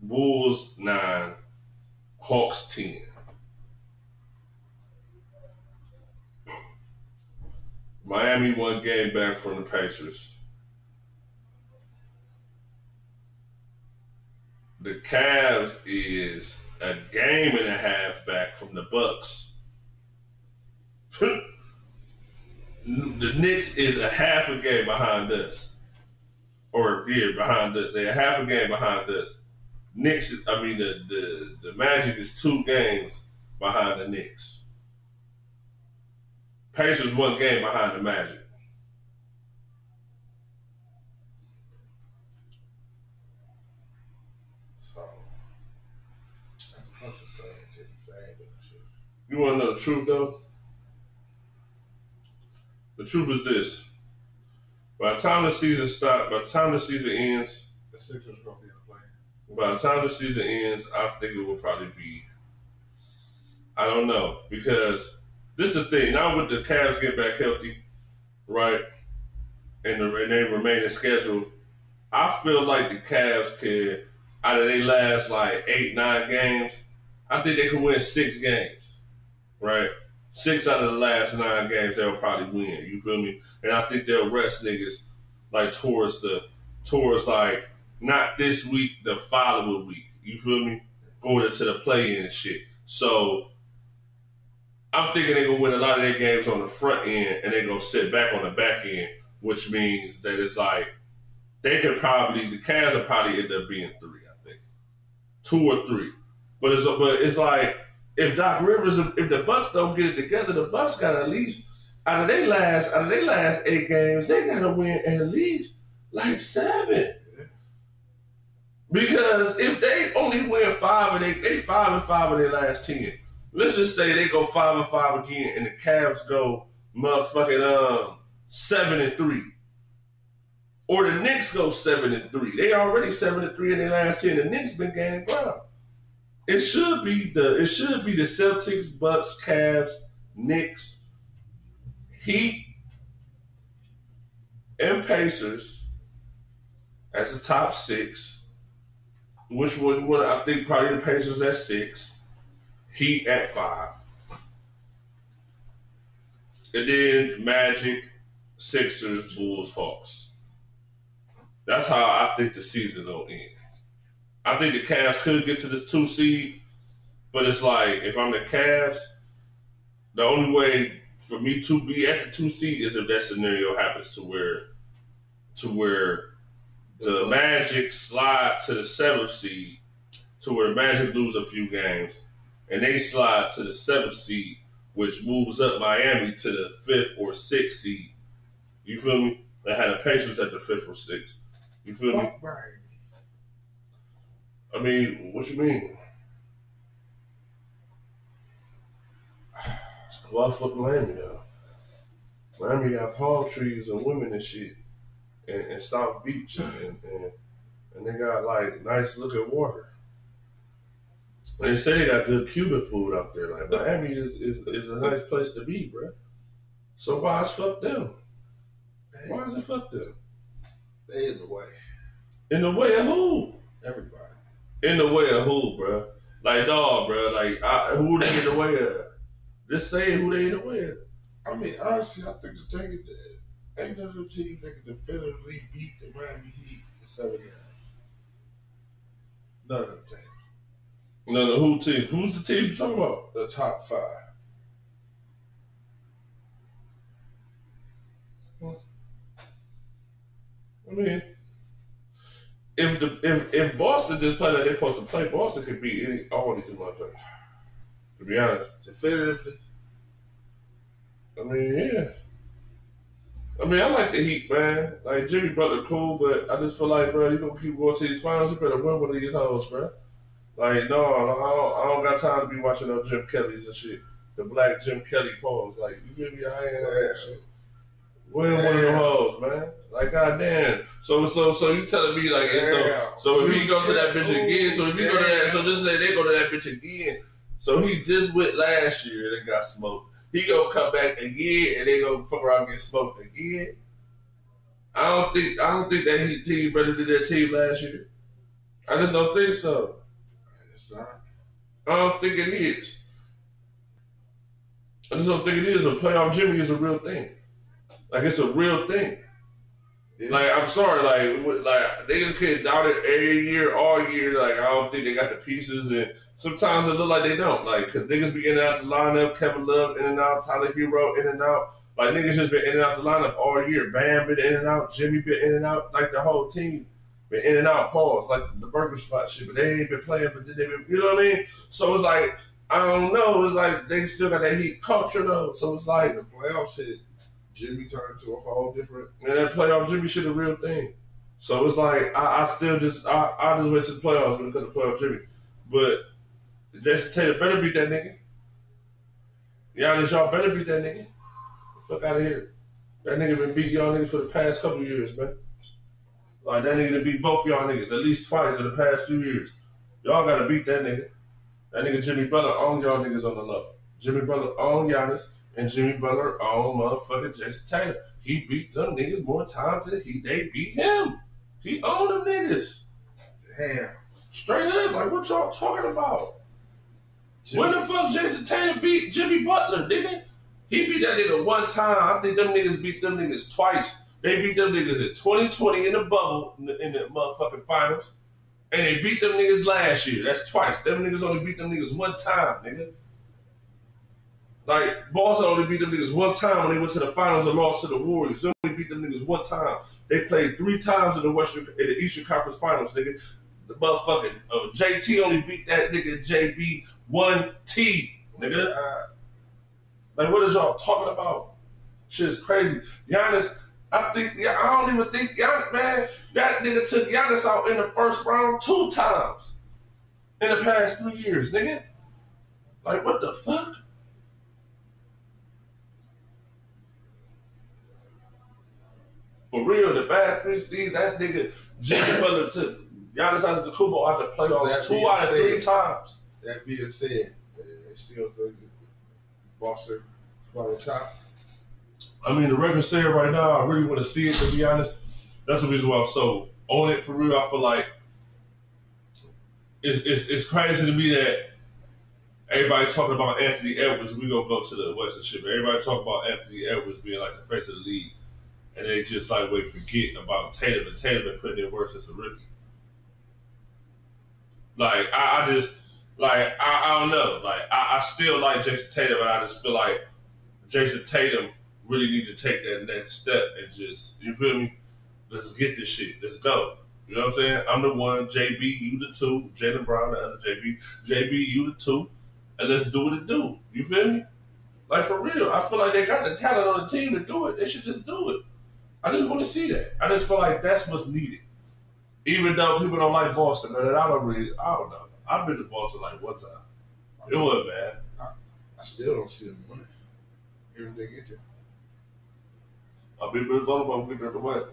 Bulls 9, Hawks 10. Miami 1 game back from the Pacers. The Cavs is a game and a half back from the Bucks. The Knicks is a half a game behind us. Behind us. They're a half a game behind us. The Magic is 2 games behind the Knicks. Pacers 1 game behind the Magic. You want to know the truth, though? The truth is this. By the time the season ends,
the Sixers gonna be in the play.
By the time the season ends, I think it will probably be, I don't know, because this is the thing. Now with the Cavs get back healthy, right, and they remain in schedule, I feel like the Cavs can, out of their last like 8-9 games, I think they can win 6 games, right? 6 out of the last 9 games they'll probably win. You feel me? And I think they'll rest niggas like towards like not this week, the following week. You feel me? Going into the play-in and shit. So I'm thinking they're gonna win a lot of their games on the front end and they're gonna sit back on the back end, which means that it's like the Cavs will probably end up being 3, I think. 2 or 3. But it's like if Doc Rivers, if the Bucks don't get it together, the Bucks got at least out of their last 8 games, they gotta win at least like 7. Because if they only win 5 and they 5-5 in their last 10, let's just say they go 5-5 again, and the Cavs go motherfucking 7-3, or the Knicks go 7-3. They already 7-3 in their last 10. The Knicks been gaining ground. It should be the Celtics, Bucks, Cavs, Knicks, Heat, and Pacers as the top 6. Which one you want? I think probably the Pacers at 6, Heat at 5, and then Magic, Sixers, Bulls, Hawks. That's how I think the season will end. I think the Cavs could get to this 2 seed, but it's like if I'm the Cavs, the only way for me to be at the 2 seed is if that scenario happens to where the Magic slide to the 7th seed, to where the Magic lose a few games, and they slide to the 7th seed, which moves up Miami to the 5th or 6th seed. You feel me? They had the Pacers at the 5th or 6th. You feel me?
Right.
I mean, what you mean? Why fuck Miami though? Miami got palm trees and women and shit, and South Beach, and they got like nice looking water. And they say they got good Cuban food out there. Like Miami is a nice place to be, bro. So why is fuck them? Why is it fuck them?
They in the way.
In the way of who?
Everybody.
In the way of who, bro? Like, dog, bro. Like, who they in the way of? Just say who they in the way of.
I mean, honestly, I think the thing is that ain't none of them teams that can definitively beat the Miami Heat in 7 games. None of them teams.
No, who team? Who's the team you talking about?
The top 5.
I mean, if Boston just play like they're supposed to play, Boston could beat all these motherfuckers. To be honest.
Definitively.
I mean, yeah. I mean, I like the Heat, man. Like, Jimmy Butler cool, but I just feel like, bro, you gonna keep going to these finals, you better win one of these hoes, bro. Like, no, I don't got time to be watching those Jim Kellys and shit. The black Jim Kelly pose. Like, you feel me? I ain't on that shit. Win one of them hoes, man. Like, goddamn. So you telling me, like, so if he go to that bitch again, so if you go to that, so just say they go to that bitch again. So he just went last year and got smoked. He gonna come back again and they gonna fuck around and get smoked again. I don't think that Heat team better than that team last year. I just don't think so.
It's not.
I don't think it is. I just don't think it is. But playoff Jimmy is a real thing. Like, it's a real thing. Yeah. Like, I'm sorry, like niggas can't doubt it every year, all year. Like, I don't think they got the pieces, and sometimes it look like they don't. Like, cause niggas be in and out the lineup, Kevin Love in and out, Tyler Hero in and out. Like, niggas just been in and out the lineup all year. Bam been in and out, Jimmy been in and out. Like, the whole team been in and out. Pause, like the burger spot shit, but they ain't been playing. But they been, you know what I mean? So it's like, I don't know. It's like they still got that Heat culture though. So it's like
the playoff shit. Jimmy turned into a whole different.
And that playoff Jimmy shit a real thing. So it's like I just went to the playoffs when it comes to playoff Jimmy. But Jason Tatum better beat that nigga. Giannis, y'all better beat that nigga. Fuck out of here. That nigga been beating y'all niggas for the past couple years, man. Like, that nigga done beat both y'all niggas at least twice in the past few years. Y'all gotta beat that nigga. That nigga Jimmy Butler on y'all niggas on the low. Jimmy Butler on Giannis. And Jimmy Butler on motherfucking Jason Tatum. He beat them niggas more times than they beat him. He owned them niggas.
Damn.
Straight up, like, what y'all talking about? When the fuck Jason Tatum beat Jimmy Butler, nigga? He beat that nigga one time. I think them niggas beat them niggas twice. They beat them niggas in 2020 in the bubble, in the motherfucking finals. And they beat them niggas last year. That's twice. Them niggas only beat them niggas one time, nigga. Like, Boston only beat them niggas one time when they went to the finals and lost to the Warriors. They only beat them niggas one time. They played 3 times in the Eastern Conference Finals, nigga. The motherfucking JT only beat that nigga JB 1T, nigga. Like, what is y'all talking about? Shit is crazy. Giannis, I don't even think Giannis, man, that nigga took Giannis out in the first round 2 times in the past 3 years, nigga. Like, what the fuck? For real, the past 3 seasons, that nigga Jimmy Butler took Giannis Antetokounmpo out the playoffs 2 out of 3 times.
That being said, they still think Boston on top.
I mean, the record saying right now, I really want to see it, to be honest. That's the reason why I'm so on it for real. I feel like it's crazy to me that everybody talking about Anthony Edwards. We gonna go to the Western shit, but everybody talking about Anthony Edwards being like the face of the league. And they just like forget about Tatum, and Tatum been putting in work as a rookie. Like, I don't know. Like, I still like Jason Tatum, and I just feel like Jason Tatum really need to take that next step and just, you feel me? Let's get this shit. Let's go. You know what I'm saying? I'm the 1, JB, you the 2, Jaylen Brown, the other JB. JB, you the 2, and let's do what it do. You feel me? Like, for real, I feel like they got the talent on the team to do it. They should just do it. I just want to see that. I just feel like that's what's needed. Even though people don't like Boston, man, I don't know. I've been to Boston like one time. It wasn't bad.
I still don't see them winning. Even if they get there.
I mean, but it's all about getting to the West.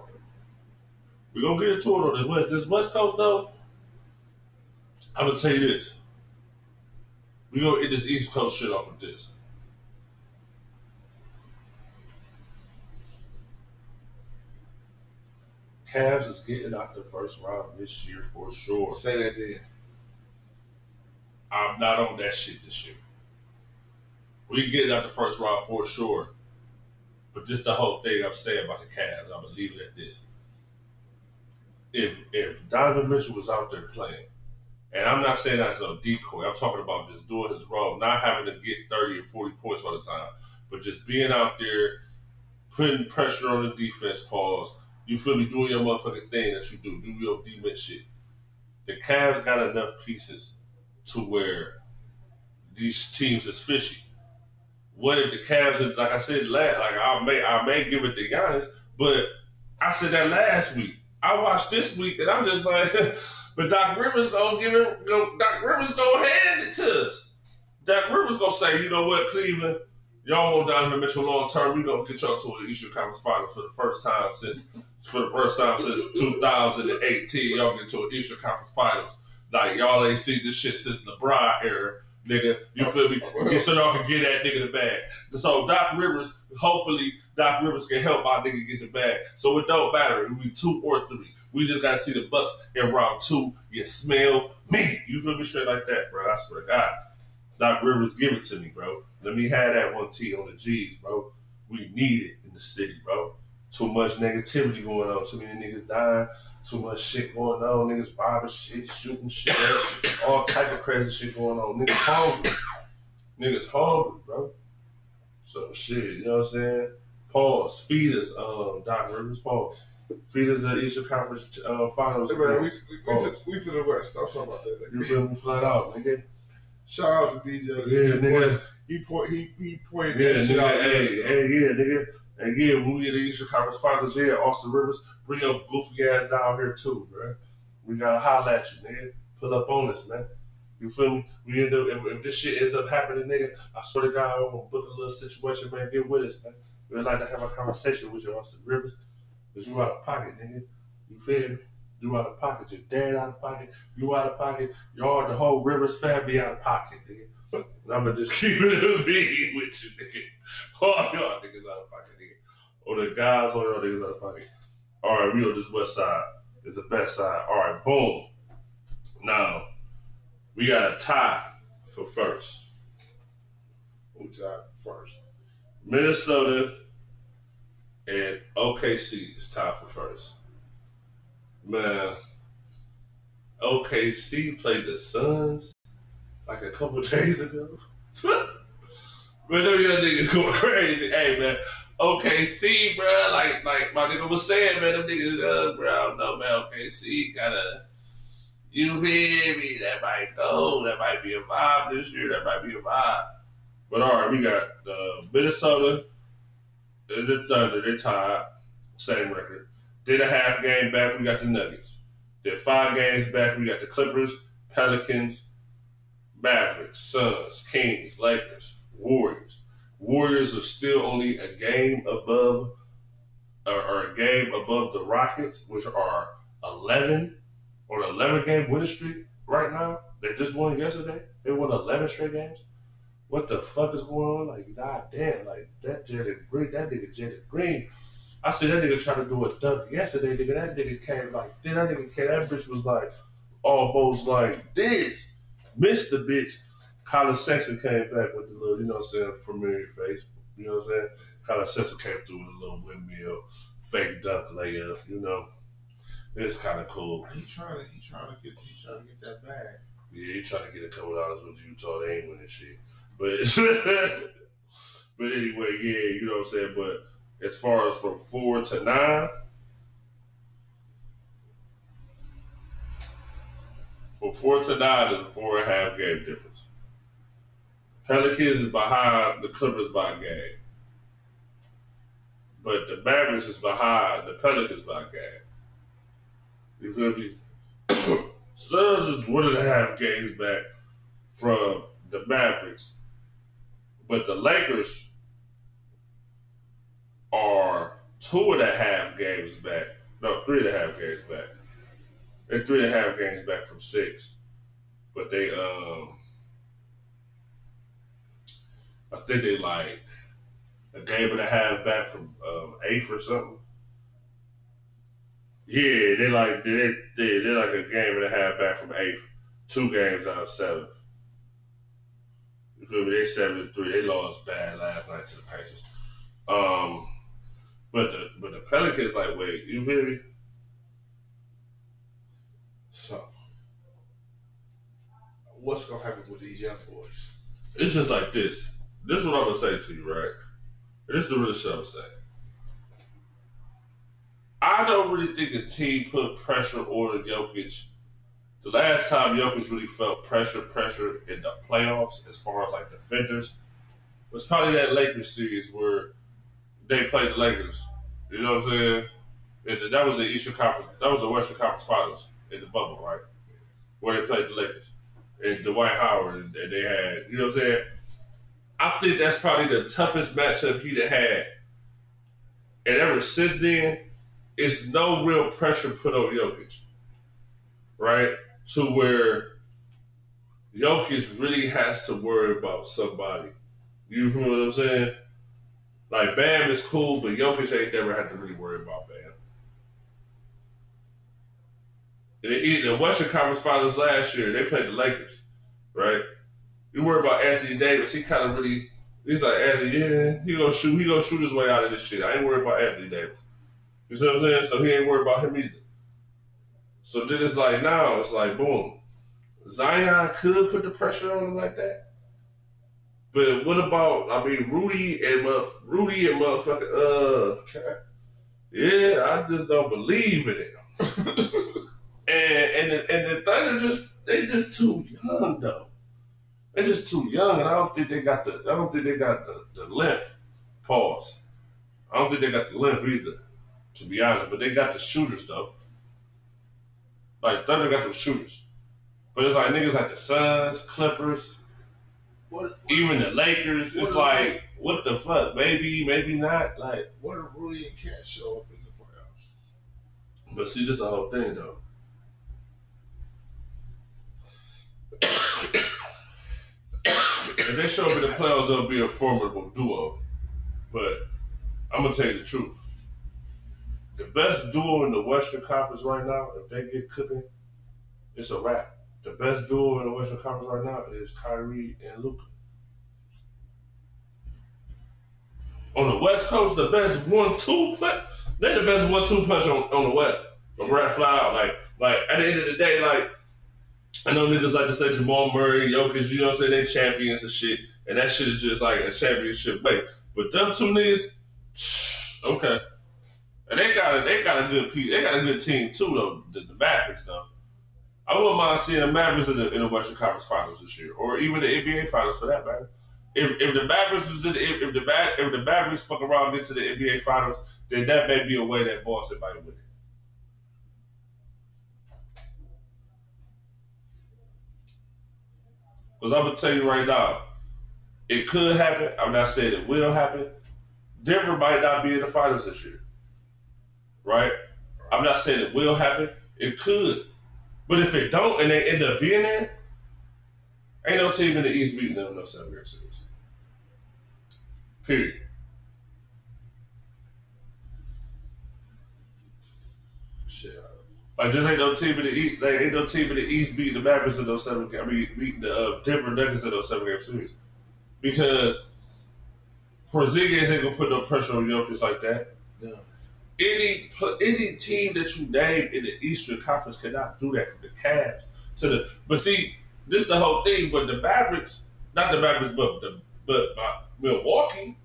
We're going to get into it on this West. This West Coast, though, I'm going to tell you this. We're going to get this East Coast shit off of this. Cavs is getting out the first round this year for sure.
Say that then.
I'm not on that shit this year. We getting out the first round for sure. But just the whole thing I'm saying about the Cavs, I'm gonna leave it at this. If Donovan Mitchell was out there playing, and I'm not saying that's a decoy, I'm talking about just doing his role, not having to get 30 or 40 points all the time, but just being out there, putting pressure on the defense, pause. You feel me? Doing your motherfucking thing that you do your D-Mitch shit. The Cavs got enough pieces to where these teams is fishy. What if the Cavs, like I said, I may give it to Giannis, but I said that last week. I watched this week, and I'm just like, but Doc Rivers gonna hand it to us. Doc Rivers gonna say, you know what, Cleveland, y'all want Donovan Mitchell long term. We gonna get y'all to an Eastern Conference Finals for the first time since 2018. Y'all get to an Eastern Conference Finals. Like y'all ain't seen this shit since LeBron era. Nigga, you feel me? So y'all can get that nigga the bag. So hopefully Doc Rivers can help our nigga get the bag. So it don't matter if we 2 or 3. We just gotta see the Bucks in round 2. You smell me. You feel me? Straight like that, bro. I swear to God. Doc Rivers, give it to me, bro. Let me have that 1T on the G's, bro. We need it in the city, bro. Too much negativity going on. Too many niggas dying. Too much shit going on. Niggas robbing shit, shooting shit, all type of crazy shit going on. Niggas hungry. Niggas hungry, bro. So shit, you know what I'm saying? Pause. Feed us, Doc Rivers. Pause. Feed us the Eastern Conference Finals.
Hey man, we to the West. Stop talking about that.
You feel me? Flat out, nigga.
Shout out to DJ.
Yeah, nigga.
He pointed
that
shit
nigga,
out.
Yeah, nigga. And yeah, when we get the Eastern Conference Finals, yeah, Austin Rivers, bring your goofy ass down here too, bro. We gotta holler at you, nigga. Pull up on us, man. You feel me? We end up, if this shit ends up happening, nigga, I swear to God, I'm gonna book a little situation, man. Get with us, man. We'd like to have a conversation with you, Austin Rivers. Because you out of pocket, nigga. You feel me? You out of pocket. Your dad out of pocket. You out of pocket. Y'all, the whole Rivers family out of pocket, nigga. And I'm going to just keep it a beat with you, nigga. All y'all niggas out of pocket, nigga. Or the guys, all y'all niggas out of pocket. All right, we on this west side. It's the best side. All right, boom. Now, we got a tie for first.
Who tied first?
Minnesota and OKC is tied for first. Man, OKC played the Suns like a couple days ago. Man, them young niggas going crazy. Hey, man, OKC, bro, like my nigga was saying, man, them niggas young, bro. I don't know, man. OKC gotta, you feel me? That might go. That might be a vibe this year. That might be a vibe. But all right, we got Minnesota and the Thunder. They tied, same record. Then a half game back, we got the Nuggets. Then 5 games back, we got the Clippers, Pelicans, Mavericks, Suns, Kings, Lakers, Warriors. Warriors are still only a game above, or a game above the Rockets, which are 11 on an 11-game winning streak right now. They just won yesterday. They won 11 straight games. What the fuck is going on? Like, god damn, like that nigga Jaden Green. I see that nigga try to do a dunk yesterday, nigga. That nigga came like this. That bitch was like almost like this. Missed the bitch. Colin Sexton came back with the little, you know what I'm saying, familiar face. You know what I'm saying? Colin Sexton came through with a little windmill, fake dunk layup, you know. It's kind of cool.
He trying to get that bag.
Yeah, he trying to get a couple dollars with Utah. They ain't winning shit. But anyway, yeah, you know what I'm saying? But as far as from 4 to 9, from 4 to 9 is a 4.5 game difference. Pelicans is behind the Clippers by a game. But the Mavericks is behind the Pelicans by a game. You feel me? Suns is 1.5 games back from the Mavericks. But the Lakers are 2.5 games back. No, 3.5 games back. They're 3.5 games back from 6. But they, I think they like a game and a half back from 8th or something. Yeah, they're like a game and a half back from 8th. 2 games out of 7th. You feel me? They 7-3. They lost bad last night to the Pacers. But the Pelicans like, wait, you feel me?
So, what's gonna happen with these young boys?
It's just like this. This is what I'm gonna say to you, right? This is the real shit I'm gonna say. I don't really think a team put pressure on Jokic. The last time Jokic really felt pressure in the playoffs, as far as like defenders, was probably that Lakers series where they played the Lakers. You know what I'm saying? And that was the Eastern Conference. That was the Western Conference Finals in the bubble, right? Where they played the Lakers and Dwight Howard, and they had. You know what I'm saying? I think that's probably the toughest matchup he'd have had. And ever since then, it's no real pressure put on Jokic, right? To where Jokic really has to worry about somebody. You feel what I'm saying? Like, Bam is cool, but Jokic ain't never had to really worry about Bam. In the Western Conference Finals last year, they played the Lakers, right? You worry about Anthony Davis, he kind of really, he's like, Anthony, yeah, he gonna shoot his way out of this shit. I ain't worried about Anthony Davis. You see what I'm saying? So he ain't worried about him either. So then it's like, now it's like, boom. Zion could put the pressure on him like that. But what about, I mean, Rudy and motherfucking, yeah, I just don't believe in it. and the Thunder they just too young though. They're just too young, and I don't think they got the length. Pause. I don't think they got the length either, to be honest. But they got the shooters though. Like, Thunder got them shooters. But it's like niggas like the Suns, Clippers, even the Lakers. It's like, what the fuck? Maybe not. Like,
what if Rudy and Cat show up in the playoffs?
But see, this is the whole thing though. If they show up in the playoffs, they'll be a formidable duo. But I'm gonna tell you the truth. The best duo in the Western Conference right now, if they get cooking, it's a wrap. The best duo in the Western Conference right now is Kyrie and Luka. On the West Coast, the best 1-2 play. They're the best 1-2 punch on the West. The Brad fly out. Like at the end of the day, like, I know niggas like to say Jamal Murray, Jokic, you know what I'm saying, they champions and shit. And that shit is just like a championship play. But them two niggas, okay. And they got a good piece. They got a good team too, though. The Mavericks, though. I wouldn't mind seeing the Mavericks in the Western Conference Finals this year, or even the NBA Finals for that matter. If the Mavericks was if the Mavericks fuck around and get to the NBA Finals, then that may be a way that Boston might win it. Because I'm gonna tell you right now, it could happen. I'm not saying it will happen. Denver might not be in the finals this year. Right? I'm not saying it will happen. It could. But if it don't and they end up being there, ain't no team in the East beating them in no 7-game series. Period.
Shit.
Like, just ain't no team in the East. Like, ain't no team in the East beating the Mavericks in those 7 games. I mean, beating the Denver Nuggets in those 7-game series. Because Porzingis ain't gonna put no pressure on Jokic like that.
No.
Any team that you name in the Eastern Conference cannot do that. From the Cavs to the, but see, this is the whole thing. But the Mavericks, not the Mavericks, but Milwaukee.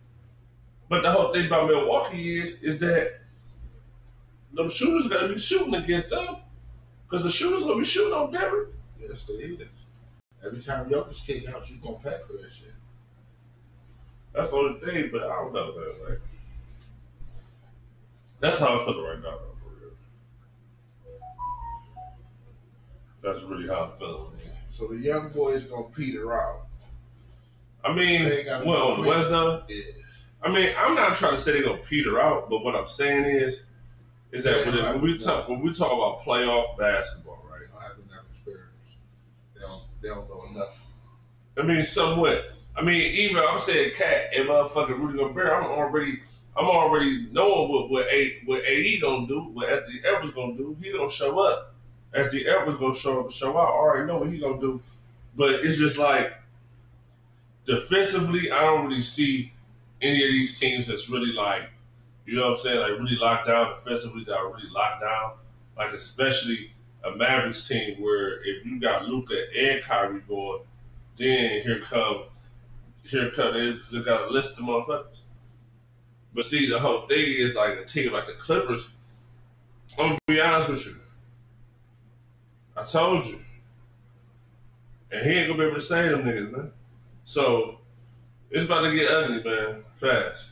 But the whole thing about Milwaukee is that them shooters gotta be shooting against them, because the shooters gonna be shooting on Denver.
Yes, they is. Every time Jokic kick out, you gonna pack for that shit.
That's the only thing. But I don't know, man. Like, that's how I feel right now, though, for real. That's really how I'm feeling. Man.
So the young boys gonna peter out.
I mean, what, on the West, though?
Yeah.
I mean, I'm not trying to say they're gonna peter out, but what I'm saying is that when we talk about playoff basketball, right?
They don't have enough experience. They don't know enough.
I mean, somewhat. I mean, even I'm saying Cat and motherfucking Rudy Gobert, I'm already knowing what AE gonna do, what Anthony Edwards gonna do. He gonna show up. Anthony Edwards gonna show out. I already know what he gonna do. But it's just like defensively, I don't really see any of these teams that's really like, you know what I'm saying, like really locked down defensively, that are really locked down. Like especially a Mavericks team where if you got Luka and Kyrie going, then here come they got a list of motherfuckers. But see, the whole thing is like a team like the Clippers. I'm gonna be honest with you. I told you. And he ain't gonna be able to save them niggas, man. So it's about to get ugly, man. Fast.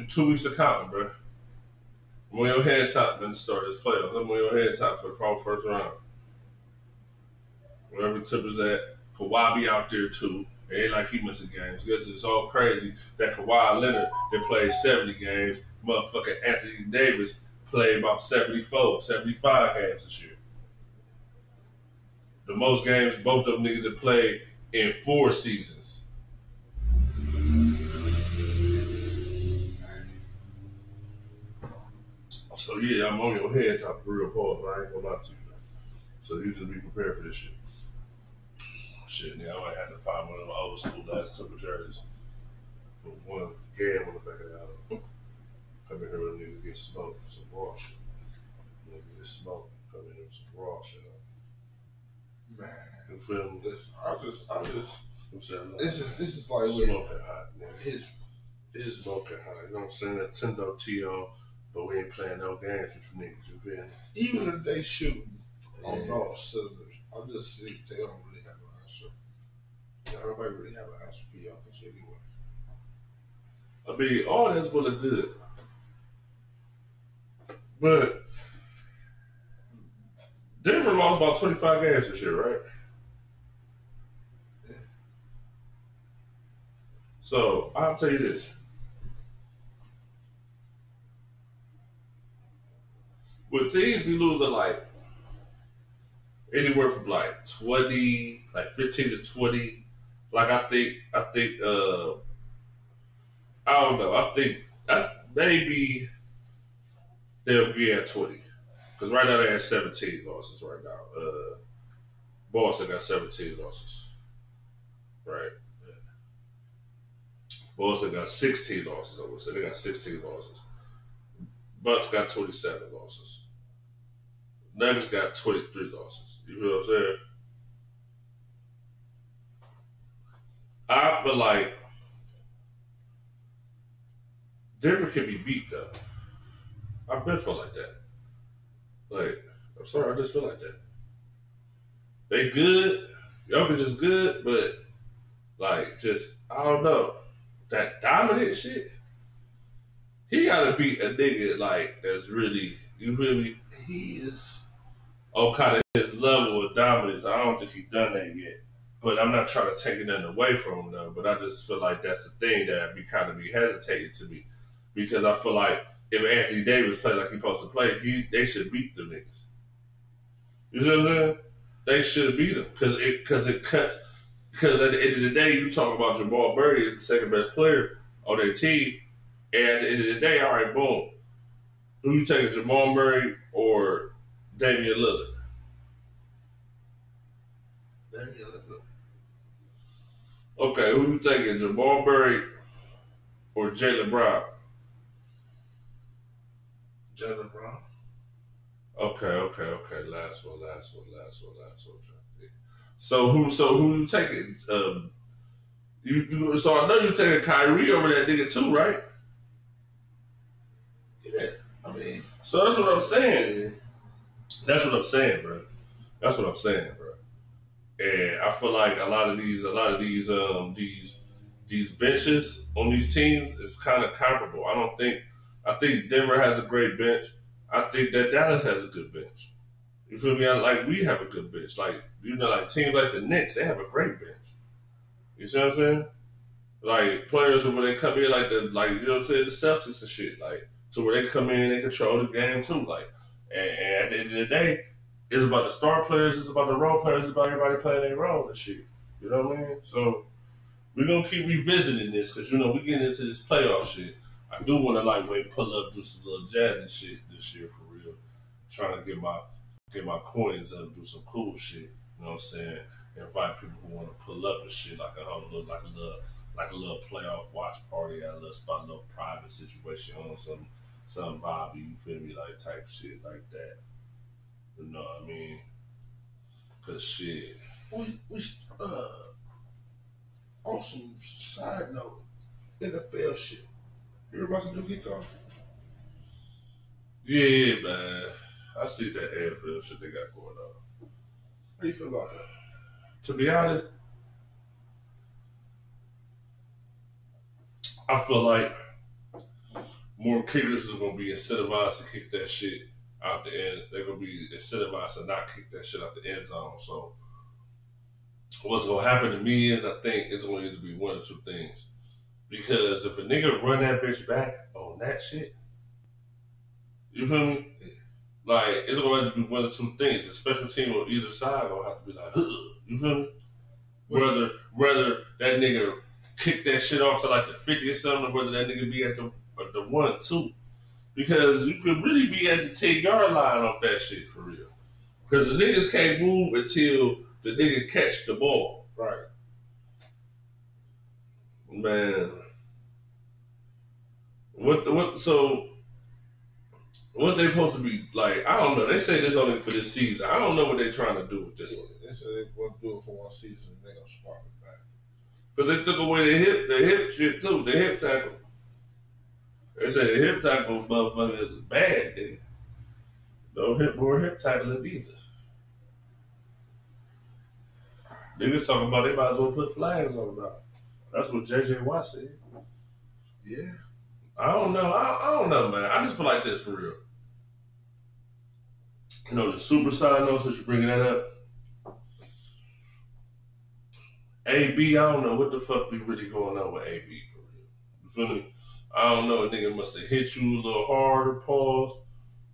2 weeks of counting, bro. I'm on your head top then to start this playoffs. I'm on your head top for the whole first round. Wherever the Clippers at, Kawhi be out there too. It ain't like he missing games. Because it's all crazy that Kawhi Leonard, they played 70 games. Motherfucking Anthony Davis played about 74, 75 games this year. The most games both of them niggas have played in 4 seasons. So yeah, I'm on your head top for real pause, but I ain't gonna lie to you. So you just be prepared for this shit. Shit, nigga, I might have to find one of them old school last couple jerseys. Put one game on the back of the album. Come in here with them niggas get smoked, some raw shit. Niggas get smoked, come in here with some raw shit.
Man,
you feel me?
Listen, I just. This is like
smoking hot, nigga.
It's
smoking hot. You know what I'm saying? Nintendo T on, but we ain't playing no games with you niggas. You feel me?
Even if they shooting on all cylinders, I just see they don't really have an answer. Nobody really have an answer for y'all anyway.
I mean, all that's well and good, but Denver lost about 25 games this year, right?
Yeah.
So I'll tell you this. When teams be losing like anywhere from like 20, like 15 to 20, like I think I don't know. I think maybe they'll be at 20. Because right now they have 17 losses right now. Boston got 17 losses. Right? Boston got 16 losses, I would say. They got 16 losses. Bucks got 27 losses. Nuggets got 23 losses. You feel what I'm saying? I feel like Denver can be beat, though. I've been feel like that. Like, I'm sorry, I just feel like that. They good. Jokic is good, but, like, just, I don't know. That dominant shit, he gotta beat a nigga, like, that's really, you feel me?
He is
on kind of his level of dominance. I don't think he's done that yet. But I'm not trying to take nothing away from him, though. But I just feel like that's the thing that be kind of be hesitating to me. Because I feel like if Anthony Davis played like he's supposed to play, they should beat the niggas. You see what I'm saying? They should beat them. Because it cuts. Because at the end of the day, you talk about Jamal Murray as the second best player on their team. And at the end of the day, all right, boom. Who you taking, Jamal Murray or Damian Lillard?
Damian Lillard.
Okay, who you taking, Jamal Murray or Jaylen Brown?
Jaylen Brown.
Okay. Last one. So who you taking? So I know you taking Kyrie over that nigga too, right?
Yeah, I mean.
So that's what I'm saying. That's what I'm saying, bro. And I feel like a lot of these benches on these teams is kind of comparable. I think Denver has a great bench. I think that Dallas has a good bench. You feel me? Like we have a good bench. Like, you know, like teams like the Knicks, they have a great bench. You see what I'm saying? Like players when they come in, like you know what I'm saying, the Celtics and shit, like to where they come in, they control the game too. Like, and at the end of the day, it's about the star players, it's about the role players, it's about everybody playing their role and shit. You know what I mean? So we're gonna keep revisiting this because you know we getting into this playoff shit. I do want to lightweight pull up, do some little jazzy shit this year for real. Trying to get my coins up, do some cool shit. You know what I'm saying? Invite people who want to pull up and shit like a little playoff watch party at a little spot, a little private situation on some vibe, you feel me, like type shit like that. You know what I mean? Cause shit.
We on some side note, NFL shit. You about to do kickoff?
Yeah, man. I see that NFL shit they got going on.
How do you feel about that?
To be honest, I feel like more kickers is gonna be incentivized to kick that shit out the end. They're gonna be incentivized to not kick that shit out the end zone. So what's gonna happen to me is I think it's gonna either be one or two things. Because if a nigga run that bitch back on that shit, you feel me? Like, it's gonna have to be one or two things. The special team on either side gonna have to be like, you feel me? Whether that nigga kick that shit off to like the 50 or something, or whether that nigga be at the 1-2. Because you could really be at the 10-yard line off that shit for real. Because the niggas can't move until the nigga catch the ball.
Right.
Man. What they supposed to be like? I don't know. They say this only for this season. I don't know what they're trying to do with this one.
They said they want to do it for one season and they're gonna swap it back.
Because they took away the hip shit too, the hip tackle. They said the hip tackle motherfucker is bad, nigga. No more hip tackling either. Niggas talking about they might as well put flags on it. That's what JJ Watt said.
Yeah.
I don't know. I don't know, man. I just feel like this for real. You know, the super side note, since you're bringing that up. AB, I don't know what the fuck be really going on with AB for real. You feel me? I don't know. A nigga must have hit you a little harder, pause,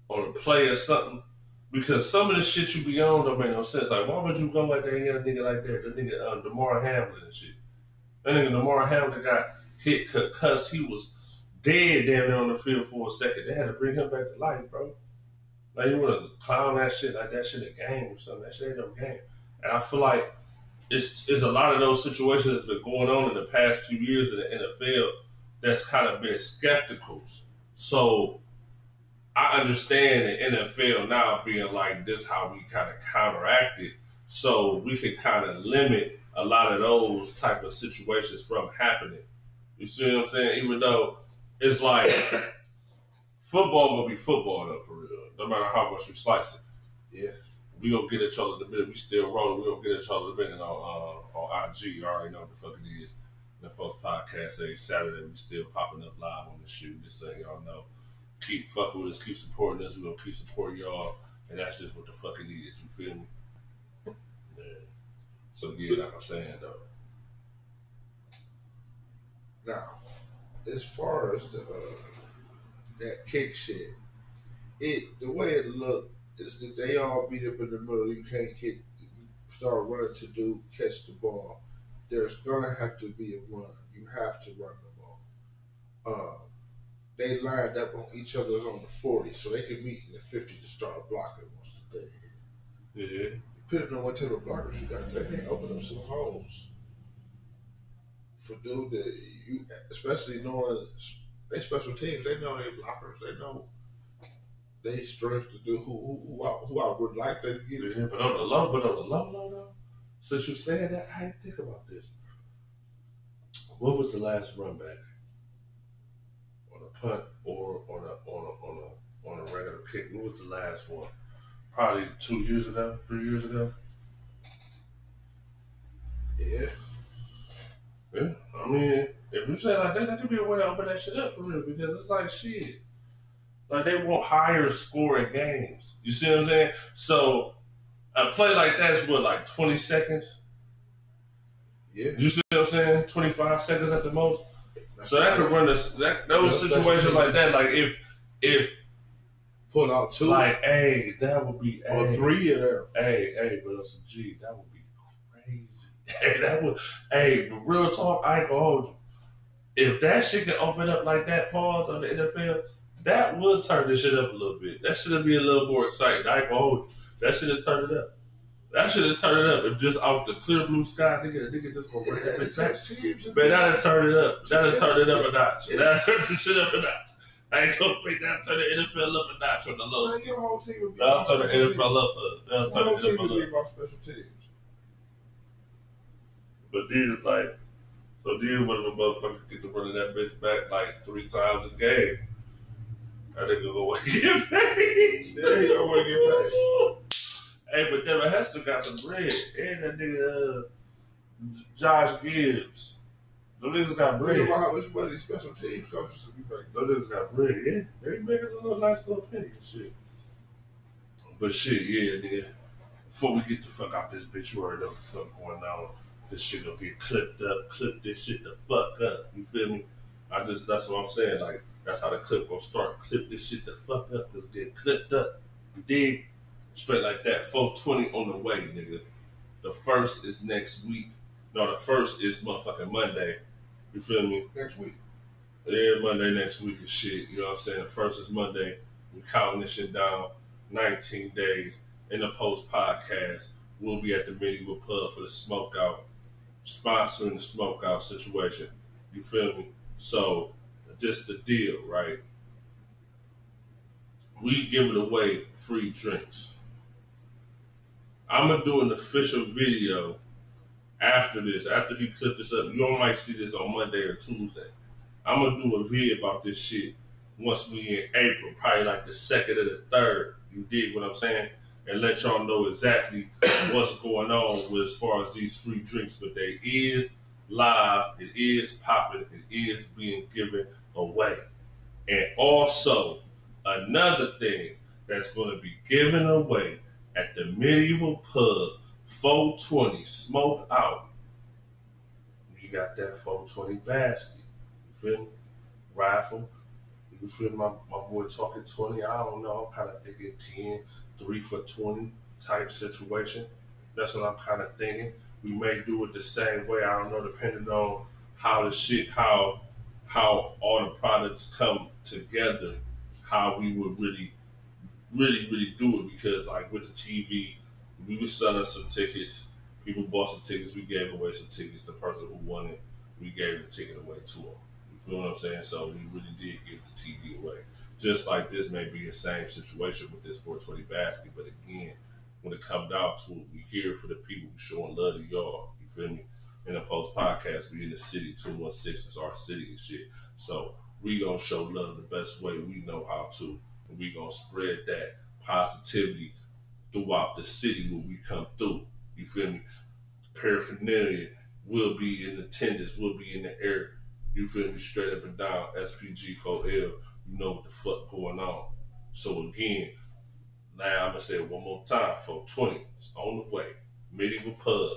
on a play or something. Because some of the shit you be on don't make no sense. Like, why would you go at that young nigga like that? The nigga, DeMar Hamlin and shit. That nigga, DeMar Hamlin got hit because he was dead down there on the field for a second. They had to bring him back to life, bro. Like, you want to clown that shit like that shit a game or something. That shit ain't no game. And I feel like it's a lot of those situations that's been going on in the past few years in the NFL that's kind of been skeptical. So I understand the NFL now being like this, how we kind of counteract it, so we can kind of limit a lot of those type of situations from happening. You see what I'm saying? Even though it's like football gonna be football though, for real. No matter how much you slice it.
Yeah.
We gonna get at y'all in a minute. We still rolling. We gonna get at y'all in a minute on IG. You already know what the fuck it is. The Post Podcast every Saturday. We still popping up live on the shoot. Just so y'all know. Keep fucking with us. Keep supporting us. We gonna keep supporting y'all. And that's just what the fuck it is. You feel me? Yeah. So yeah, like I'm saying though.
Now, as far as the that kick shit, the way it looked is that they all beat up in the middle. You can't start running to catch the ball. There's gonna have to be a run. You have to run the ball. They lined up on each other on the 40, so they can meet in the 50 to start blocking once the thing hit.
Yeah.
Depending on what type of blockers you got, they may open up some holes for dude that you, especially knowing they special teams, they know they blockers, they know they strengths to do who I would like to get.
Yeah, but on the low though, since you said that, I didn't think about this. What was the last run back? On a punt or on a regular kick? What was the last one? Probably 2 years ago, 3 years ago.
Yeah.
Yeah. I mean, if you say it like that could be a way to open that shit up for real, because it's like shit. Like, they want higher scoring games. You see what I'm saying? So a play like that is what, like 20 seconds?
Yeah.
You see what I'm saying? 25 seconds at the most. So that could run those situations like that. Like if
pull out 2,
like, hey, that would be
or 3 of them.
Hey, but that's a G. That would be crazy. Hey, but real talk, I ain't gonna hold you. if that shit can open up like that, pause on the NFL, that would turn this shit up a little bit. That should be a little more exciting. I ain't gonna hold you. That should have turned it up. That should have turned it up. If just out the clear blue sky, nigga just gonna bring that bitch back. Man, that'd turn it up. That'd turn it up a notch. That'd turn the shit up a notch. I ain't gonna fake that. Turn the NFL up a notch from the low.
Like your whole team would be
that'll turn the NFL up. That'll turn the
whole team
NFL
would be
up.
about special teams.
But then it's like, so then one of the motherfuckers get to running that bitch back like 3 times a game. That nigga gonna want to get paid.
Yeah, he don't want to get paid.
Hey, but Devin Hester got some bread. And that nigga Josh Gibbs. Them niggas got bread.
Think about how much money special teams coaches would be making.
Them niggas got bread, yeah. They making a little nice little penny and shit. But shit, yeah, nigga. Before we get the fuck out this bitch, you already know what the fuck going on. This shit gonna get clipped up, clip this shit the fuck up. You feel me? That's what I'm saying. Like, that's how the clip gonna start. Clip this shit the fuck up. Let's get clipped up. You dig? Straight like that. 420 on the way, nigga. The first is next week. No, the first is motherfucking Monday. You feel me?
Next week.
Yeah, Monday next week is shit. You know what I'm saying? The first is Monday. We're counting this shit down. 19 days. In the post podcast, we'll be at the Medieval Pub for the smokeout, sponsoring the smokeout situation. You feel me? So, just the deal, right? We giving away free drinks. I'm gonna do an official video after this. After he clip this up, you all might see this on Monday or Tuesday. I'm gonna do a video about this shit once we in April, probably like the 2nd or the 3rd. You dig what I'm saying? And let y'all know exactly what's going on with as far as these free drinks. But they is live, it is popping, it is being given away. And also, another thing that's going to be given away at the Medieval Pub, 420 Smoke Out. You got that 420 basket. You feel me? Raffle. You feel my boy talking 20? I don't know. I'm kind of thinking 10, 3 for 20 type situation. That's what I'm kind of thinking. We may do it the same way. I don't know, depending on how the shit, how all the products come together, how we would really do it. Because like with the TV, we were selling some tickets. People bought some tickets. We gave away some tickets. The person who won it, we gave the ticket away to them. You feel what I'm saying? So we really did give the TV away. Just like this may be the same situation with this 420 basket. But again, when it comes down to it, we here for the people. We showing love to y'all. You feel me? In the post podcast, we in the city, 216 is our city and shit. So we gonna show love the best way we know how to. And we gonna spread that positivity throughout the city when we come through. You feel me? Paraphernalia will be in attendance, will be in the air. You feel me? Straight up and down, SPG4L. You know what the fuck going on. So again, now I'm gonna say it one more time. 420 is on the way. Medieval Pub.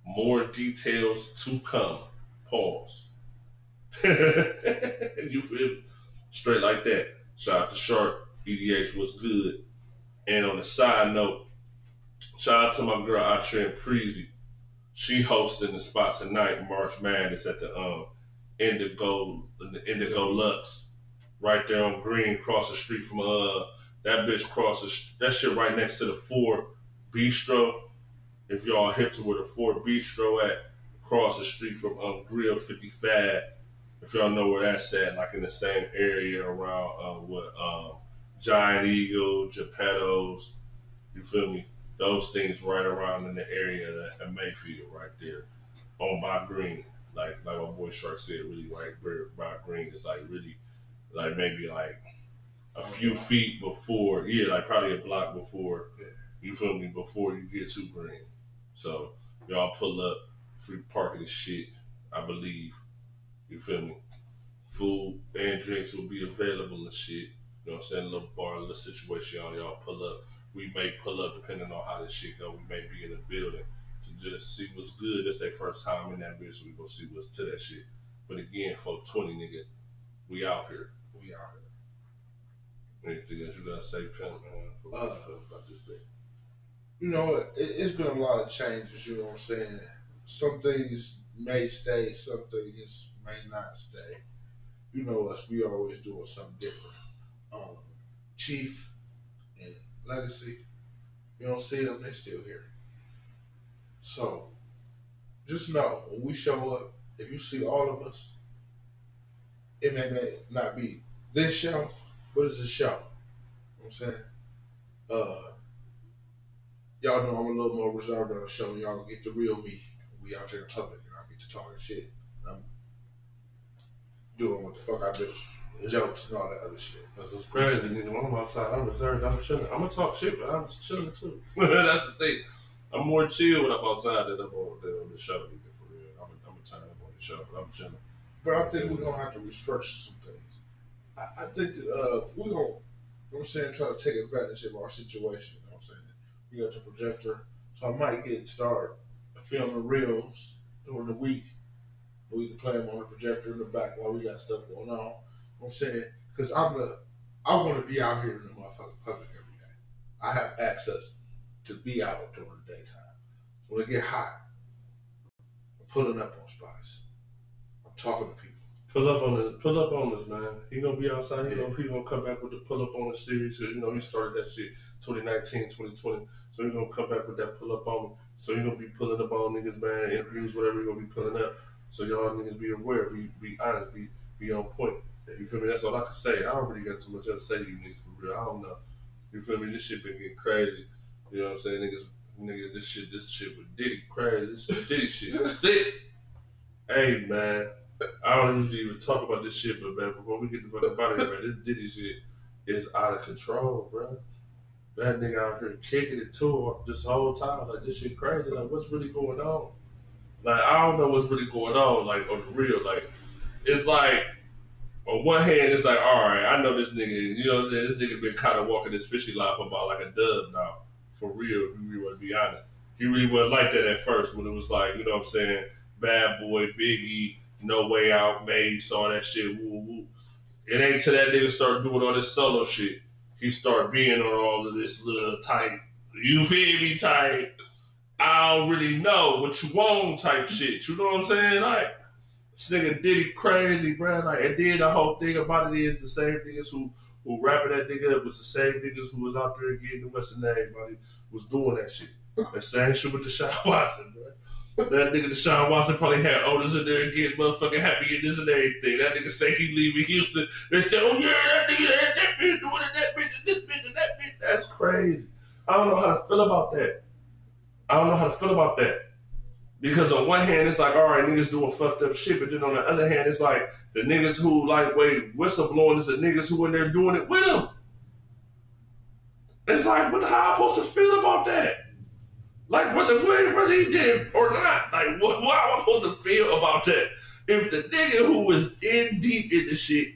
More details to come. Pause. You feel me? Straight like that. Shout out to Shark. EDH was good. And on the side note, shout out to my girl Atrin Preezy. She hosting the spot tonight, March Madness at the Indigo Lux, right there on Green, across the street from that bitch crosses that shit right next to the Ford Bistro. If y'all hip to where the Ford Bistro at, across the street from Grill 55. If y'all know where that's at, like in the same area around Giant Eagle, Geppetto's, you feel me? Those things right around in the area at Mayfield, right there, on by Green. Like my boy Shark said, really right by Green. It's like really, like maybe like a few feet before, like probably a block before, you feel me? Before you get to Green. So y'all pull up, free parking and shit, I believe. You feel me? Food and drinks will be available and shit. You know what I'm saying? A little bar, a little situation, y'all pull up. We may pull up depending on how this shit go. We may be in the building to just see what's good. It's their first time in that bitch, so we gonna see what's to that shit. But again, 420 nigga, we out here.
We out
here. Anything else you gotta say, Pimp, man? About this bitch?
You know, it's been a lot of changes, you know what I'm saying? Some things may stay, some things may not stay. You know us, we always doing something different. Chief and Legacy, you don't see them, they still here. So just know when we show up, if you see all of us, it may not be this show, but it's a show. You know what I'm saying? Y'all know I'm a little more reserved on the show. Y'all get the real me. We out there in public and I get to talking shit. I'm doing what the fuck I do. Jokes and all that other shit.
That's crazy, nigga. When I'm outside, I'm reserved, I'm chilling. I'm gonna talk shit, but I'm chilling too. That's the thing. I'm more chill when I'm outside than I'm on the show, nigga, for real. I'm gonna turn up on the show, but I'm chilling.
But I think we're gonna have to restructure some things. I think that we're gonna, you know what I'm saying, try to take advantage of our situation. You know what I'm saying? We got the projector, so I might start filming reels during the week. We can play them on the projector in the back while we got stuff going on. You know what I'm saying? Because I want to be out here in the motherfucking public every day. I have access to be out during the daytime. When it get hot, I'm pulling up on spots. I'm talking to people.
Pull up on us, man. He gonna be outside. He gonna come back with the pull up on the series. You know, he started that shit 2019, 2020. So he gonna come back with that pull up on me. So he gonna be pulling up on niggas, man. Interviews, whatever he gonna be pulling up. So y'all niggas be aware, be honest, be on point. You feel me? That's all I can say. I don't really got too much else to say to you niggas for real. I don't know. You feel me? This shit been getting crazy. You know what I'm saying? Nigga, this shit with Diddy crazy. This Diddy shit sick. Hey, man. I don't usually even talk about this shit, but man, before we get the fuck up out of here, man, this Diddy shit is out of control, bro. That nigga out here kicking it too this whole time. Like, this shit crazy. Like, what's really going on? Like, I don't know what's really going on, like, on the real. Like, it's like, on one hand, it's like, all right, I know this nigga, you know what I'm saying? This nigga been kind of walking this fishy life about like a dub now. For real, if you really want to be honest. He really wasn't like that at first when it was like, you know what I'm saying? Bad Boy, Biggie, No Way Out, Mace, all that shit, woo woo. It ain't till that nigga start doing all this solo shit. He start being on all of this little type, you feel me, type, I don't really know what you want type shit. You know what I'm saying? Like, this nigga Diddy crazy, bro. Like, and then the whole thing about it is the same niggas who rapping that nigga up was the same niggas who was out there getting the Western name, buddy, was doing that shit. The same shit with Deshaun Watson, bro. That nigga Deshaun Watson probably had owners in there getting motherfucking happy and this and everything. That nigga say he leaving Houston. They said, oh yeah, that nigga had that bitch doing it, that bitch and this bitch and that bitch. That's crazy. I don't know how to feel about that. Because on one hand, it's like, all right, niggas doing fucked up shit, but then on the other hand, it's like the niggas who like, wait, whistleblowing is the niggas who in there doing it with them. It's like, what the hell am I supposed to feel about that? Like, whether he did or not, like, how am I supposed to feel about that? If the nigga who was in deep in the shit,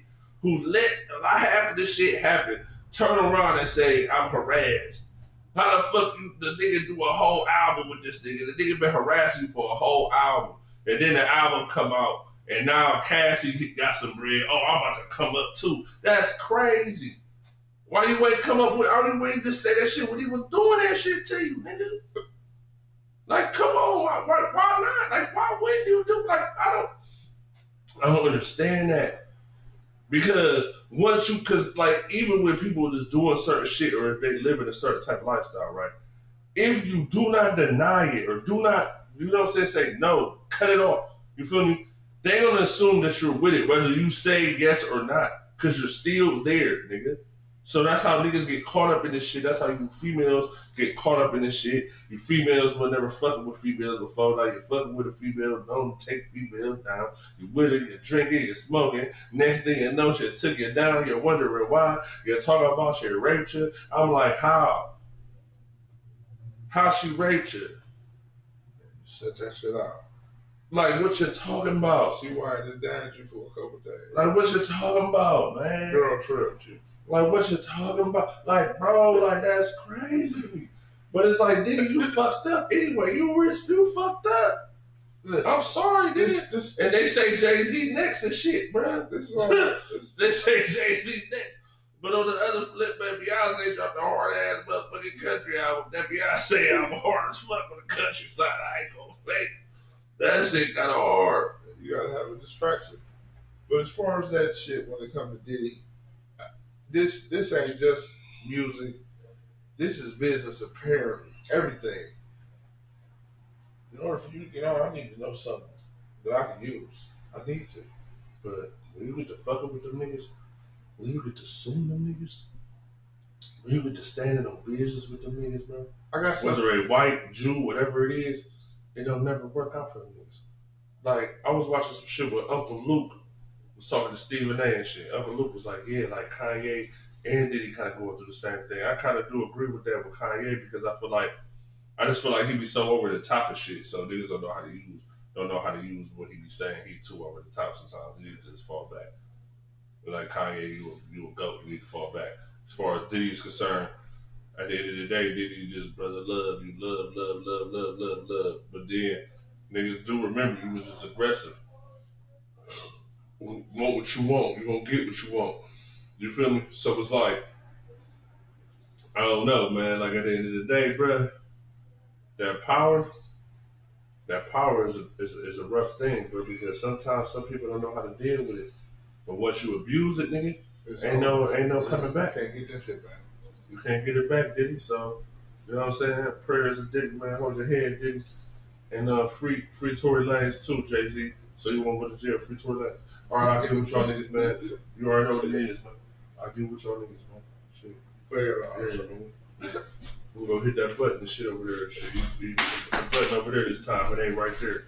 who let half of this shit happen, turn around and say, I'm harassed. How the fuck the nigga do a whole album with this nigga? The nigga been harassing you for a whole album. And then the album come out, and now Cassie got some bread. Oh, I'm about to come up too. That's crazy. Why you ain't come up with, are you waiting to say that shit when he was doing that shit to you, nigga? Like, come on, why not? Like, why wouldn't you do, like, I don't understand that. Because cause like, even when people is doing certain shit or if they live in a certain type of lifestyle, right? If you do not deny it or do not, you know what I'm saying, say no, cut it off. You feel me? They gonna assume that you're with it, whether you say yes or not, cause you're still there, nigga. So that's how niggas get caught up in this shit. That's how you females get caught up in this shit. You females were never fucking with females before. Now you're fucking with a female. Don't take females down. You with her, you're drinking, you're smoking. Next thing you know, she took you down. You're wondering why. You're talking about she raped you. I'm like, how? How she raped you?
Set that shit out.
Like, what you talking about?
She wanted to dance you for a couple days.
Like, what you talking about, man?
Girl tripped you.
Like, what you talking about? Like, bro, like, that's crazy. But it's like, Diddy, you fucked up anyway. You fucked up. Listen, I'm sorry, Diddy. And they say Jay-Z next and shit, bro. They say Jay-Z next. But on the other flip, man, Beyonce dropped a hard-ass motherfucking country album. That Beyonce album hard as fuck on the countryside. I ain't gonna fake. That shit kind of hard.
You gotta have a distraction. But as far as that shit, when it comes to Diddy, this ain't just music. This is business apparently. Everything. In order for you to get on, I need to know something that I can use. I need to.
But when you get to fucking with them niggas, when you get to suing them niggas, when you get to standing on business with them niggas, bro.
I got something.
Whether a white, Jew, whatever it is, it don't never work out for them niggas. Like, I was watching some shit with Uncle Luke was talking to Stephen A and shit. Uncle Luke was like, yeah, like Kanye and Diddy kind of going through the same thing. I kind of do agree with that with Kanye because I just feel like he be so over the top of shit, so niggas don't know how to use what he be saying. He's too over the top sometimes. You need to just fall back. But like Kanye, you a goat. You need to fall back. As far as Diddy is concerned, at the end of the day, Diddy just brother love you, love. But then niggas do remember you was just aggressive. Want what you want, you gonna get what you want. You feel me? So it's like, I don't know, man. Like at the end of the day, bro, that power is a rough thing, bro. Because sometimes some people don't know how to deal with it. But once you abuse it, nigga, ain't no coming back.
You can't get that shit back.
You can't get it back, Diddy. So, you know what I'm saying? Prayers of Diddy, man. Hold your head, Diddy. And free Tory Lanez too, Jay-Z. So you won't go to jail. Free Tory Lanez. All right, I'll get with y'all niggas, man. You already know what it is, man. I'll get with y'all niggas, man. Shit. We're gonna hit that button and shit over there. Shit. You hit the button over there this time. It ain't right there.